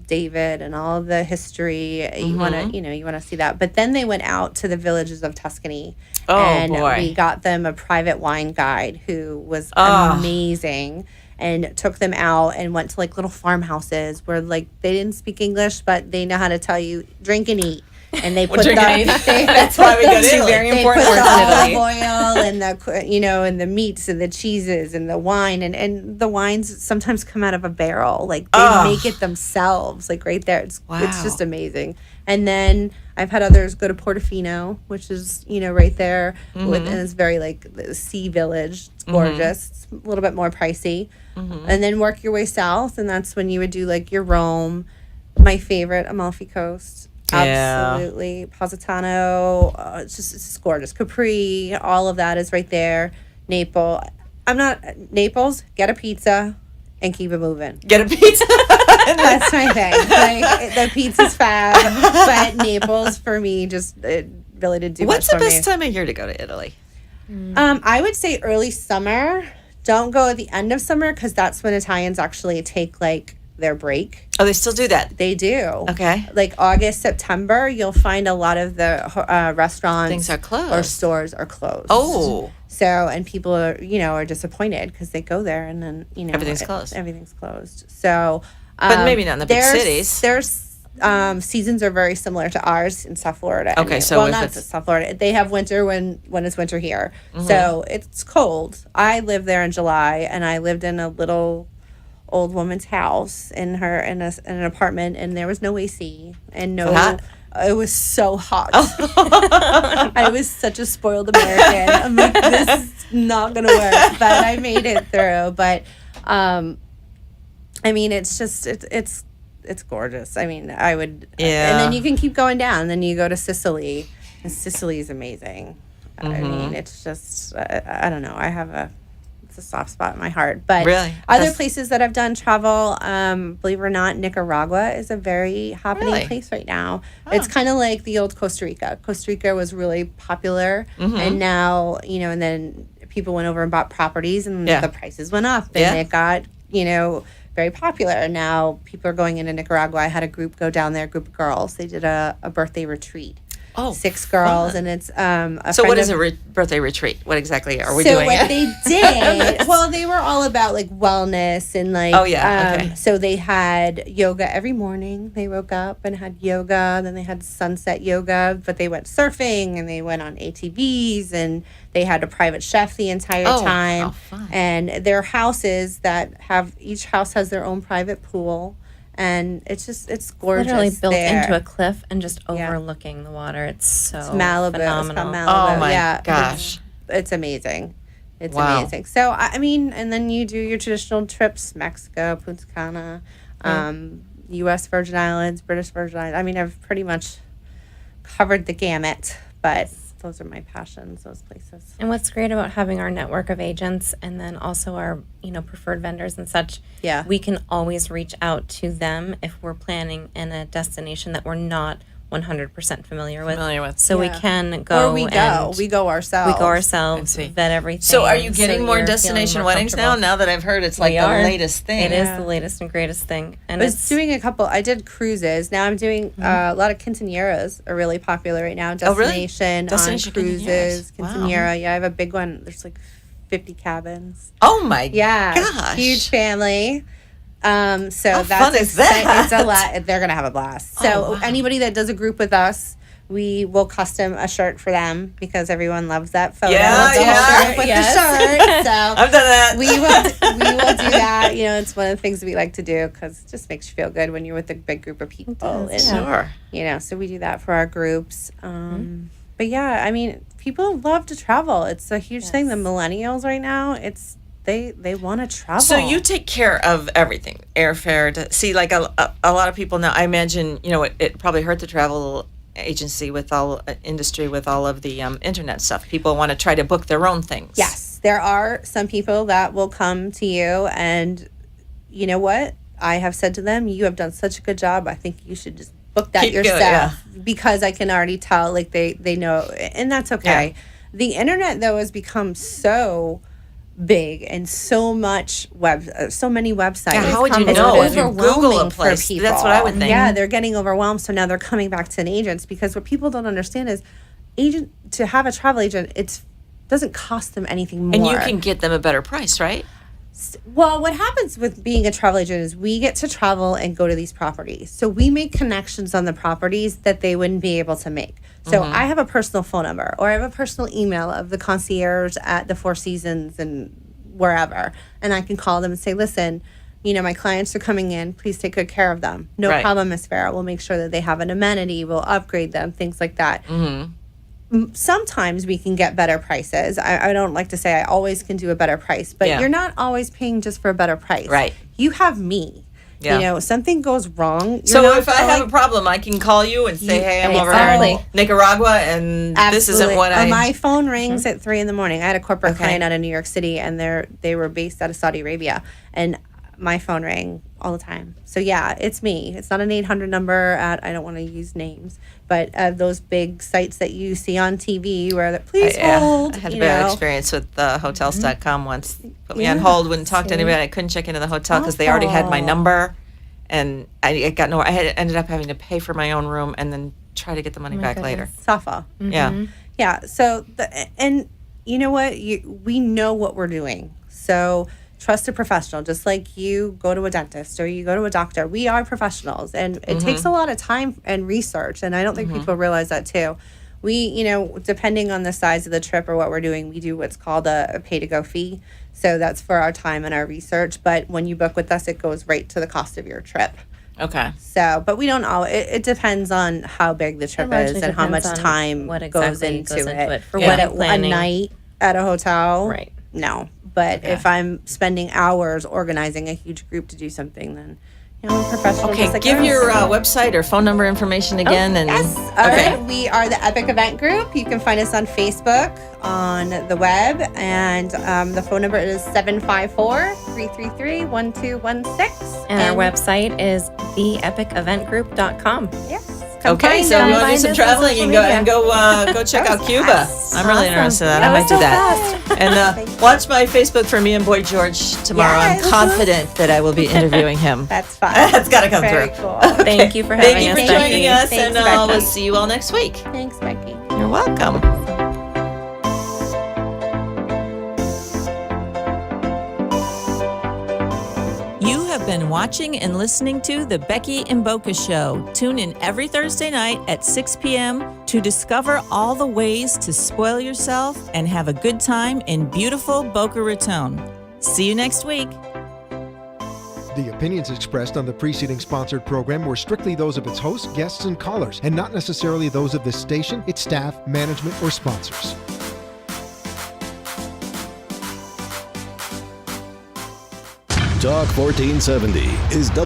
David and all of the history. You want to, you want to see that. But then they went out to the villages of Tuscany. Oh, and boy. we got them a private wine guide who was Oh. amazing and took them out and went to like little farmhouses where like they didn't speak English, but they know how to tell you drink and eat. And they put drink the, and eat. they, That's why we go to Two Italy. very they important put words the in olive Italy. oil and and the meats and the cheeses and the wine and the wines sometimes come out of a barrel. Like they make it themselves, like right there. It's Wow. just amazing. And then I've had others go to Portofino, which is right there, and it's very like the sea village. It's gorgeous. It's a little bit more pricey, and then work your way south, and that's when you would do like your Rome. My favorite, Amalfi Coast. Yeah. Absolutely. Positano. It's just gorgeous. Capri, all of that is right there. Naples. Naples, get a pizza and keep it moving. Get a pizza. That's my thing. Like, the pizza's fab, but Naples for me just it really did do What's the much for best me. time of year to go to Italy? I would say early summer. Don't go at the end of summer because that's when Italians actually take like their break. Oh, they still do that. They do. Okay. Like August, September, you'll find a lot of the restaurants Things are closed. or stores are closed. Oh. So, and people are, are disappointed because they go there and then, Everything's closed. Everything's closed. So, But maybe not in the big there's- cities. There's seasons are very similar to ours in South Florida. Okay, so if not it's- South Florida. They have winter when it's winter here. Mm-hmm. So it's cold. I lived there in July, and I lived in a little old woman's house in an apartment, and there was no AC and no. Hot? It was so hot. I was such a spoiled American. I'm like, this is not gonna work, but I made it through. But I mean, it's just it's gorgeous. I mean, I would. Yeah. And then you can keep going down. Then you go to Sicily, and Sicily is amazing. I mean, it's just I don't know. It's a soft spot in my heart. But Really? other That's- places that I've done travel, believe it or not, Nicaragua is a very happening Really? place right now. It's kind of like the old Costa Rica. Costa Rica was really popular, and now and then people went over and bought properties, and Yeah. the prices went up, and Yeah. it got very popular. And now people are going into Nicaragua. I had a group go down there, a group of girls. They did a birthday retreat. Oh, 6 girls, fun. and it's So what is a birthday retreat? What exactly are we so doing? what they did, well, they were all about like wellness and like, Oh, yeah, okay. So they had yoga every morning. They woke up and had yoga. Then they had sunset yoga, but they went surfing and they went on ATVs and they had a private chef the entire time. How fun. And their houses each house has their own private pool. And it's gorgeous. Literally built there. into a cliff and just Yeah. overlooking the water. It's so Malibu. phenomenal. It's called Malibu. Oh, my yeah, gosh. It's amazing. It's Wow. amazing. So, I mean, and then you do your traditional trips, Mexico, Punta Cana, U.S. Virgin Islands, British Virgin Islands. I mean, I've pretty much covered the gamut, but those are my passions, those places. And what's great about having our network of agents and then also our, preferred vendors and such, Yeah. we can always reach out to them if we're planning in a destination that we're not 100% familiar with. So we Yeah. can go. Or we and go ourselves. We go ourselves, I see. vet everything. So are you getting so more you're destination feeling more weddings now? comfortable. Now that I've heard it's like We the are. latest thing. It is the latest and greatest thing. And I was doing a couple. I did cruises. Now I'm doing a lot of quinceañeras are really popular right now. Oh, really? Destination, Destination on cruises. quinceañeras. Wow. Quinceañera. Yeah, I have a big one. There's like 50 cabins. Oh my Yeah, gosh. huge family. So How that's fun is that? It's a lot. They're gonna have a blast. So Oh, wow. anybody that does a group with us, we will custom a shirt for them because everyone loves that photo. Yeah, with the yeah. whole group with the shirt. So I've done that. we will do that. It's one of the things we like to do because it just makes you feel good when you're with a big group of people. And, Sure. so we do that for our groups. But yeah, I mean, people love to travel. It's a huge thing. The millennials right now, they want to travel. So you take care of everything, airfare. See, like a lot of people now, I imagine, it probably hurt the travel agency with all industry with all of the internet stuff. People want to try to book their own things. Yes, there are some people that will come to you, and you know what? I have said to them, you have done such a good job. I think you should just book that Keep going, yourself because I can already tell, like they know, and that's okay. Yeah. The internet though has become so big and so much so many websites. Yeah, how would you It's know if you overwhelming Google a for place? people. That's what I would think. Yeah, they're getting overwhelmed, so now they're coming back to an agent because what people don't understand is to have a travel agent, doesn't cost them anything more. And you can get them a better price, right? Well, what happens with being a travel agent is we get to travel and go to these properties. So we make connections on the properties that they wouldn't be able to make. So I have a personal phone number or I have a personal email of the concierge at the Four Seasons and wherever. And I can call them and say, listen, my clients are coming in. Please take good care of them. No Right. problem, Miss Farah. We'll make sure that they have an amenity. We'll upgrade them, things like that. Sometimes we can get better prices. I don't like to say I always can do a better price, but Yeah. you're not always paying just for a better price. Right. You have me. Yeah. Something goes wrong. You're So not if I have a going- problem, I can call you and say, hey, I'm over Exactly. here in Nicaragua and this isn't Absolutely. what I... My phone rings at 3 a.m. I had a corporate Okay. client out of New York City, and they were based out of Saudi Arabia, and my phone rang all the time. So yeah, it's me. It's not an 800 number at, I don't want to use names, but those big sites that you see on TV where please hold. I had a you bad know. experience with hotels.com once. Put me on hold, wouldn't talk to anybody. I couldn't check into the hotel because they already had my Awful. number. And I ended up having to pay for my own room and then try to get the money back later. It's awful. Yeah. Yeah. So, and you know what? We know what we're doing. So trust a professional. Just like you go to a dentist or you go to a doctor. We are professionals, and it takes a lot of time and research. And I don't think people realize that too. We, depending on the size of the trip or what we're doing, we do what's called a pay-to-go fee. So that's for our time and our research. But when you book with us, it goes right to the cost of your trip. Okay. So, but we don't all. It depends on how big the trip largely is and how much depends on time what goes exactly into goes into it. For what wedding a planning. night at a hotel, Right. No, but if I'm spending hours organizing a huge group to do something, then I'm a professional. Okay, just like give us. your website or phone number information again. And Yes. All right. We are the Epic Event Group. You can find us on Facebook, on the web, and the phone number is 754-333-1216. And our website is theepiceventgroup.com. Yes. Okay, so we want to do some traveling and go check out Cuba. I'm really interested in that. I might do that. And watch my Facebook for me and Boy George tomorrow. Yes. I'm confident that I will be interviewing him. That's fun. That's got to come Very through. cool. Thank you for having Thank you us, for Becky. joining us, Thanks, and Becky. we'll see you all next week. Thanks, Becky. You're welcome. You have been watching and listening to The Becky and Boca Show. Tune in every Thursday night at 6 p.m. to discover all the ways to spoil yourself and have a good time in beautiful Boca Raton. See you next week. The opinions expressed on the preceding sponsored program were strictly those of its hosts, guests, and callers, and not necessarily those of this station, its staff, management, or sponsors. Talk 1470 is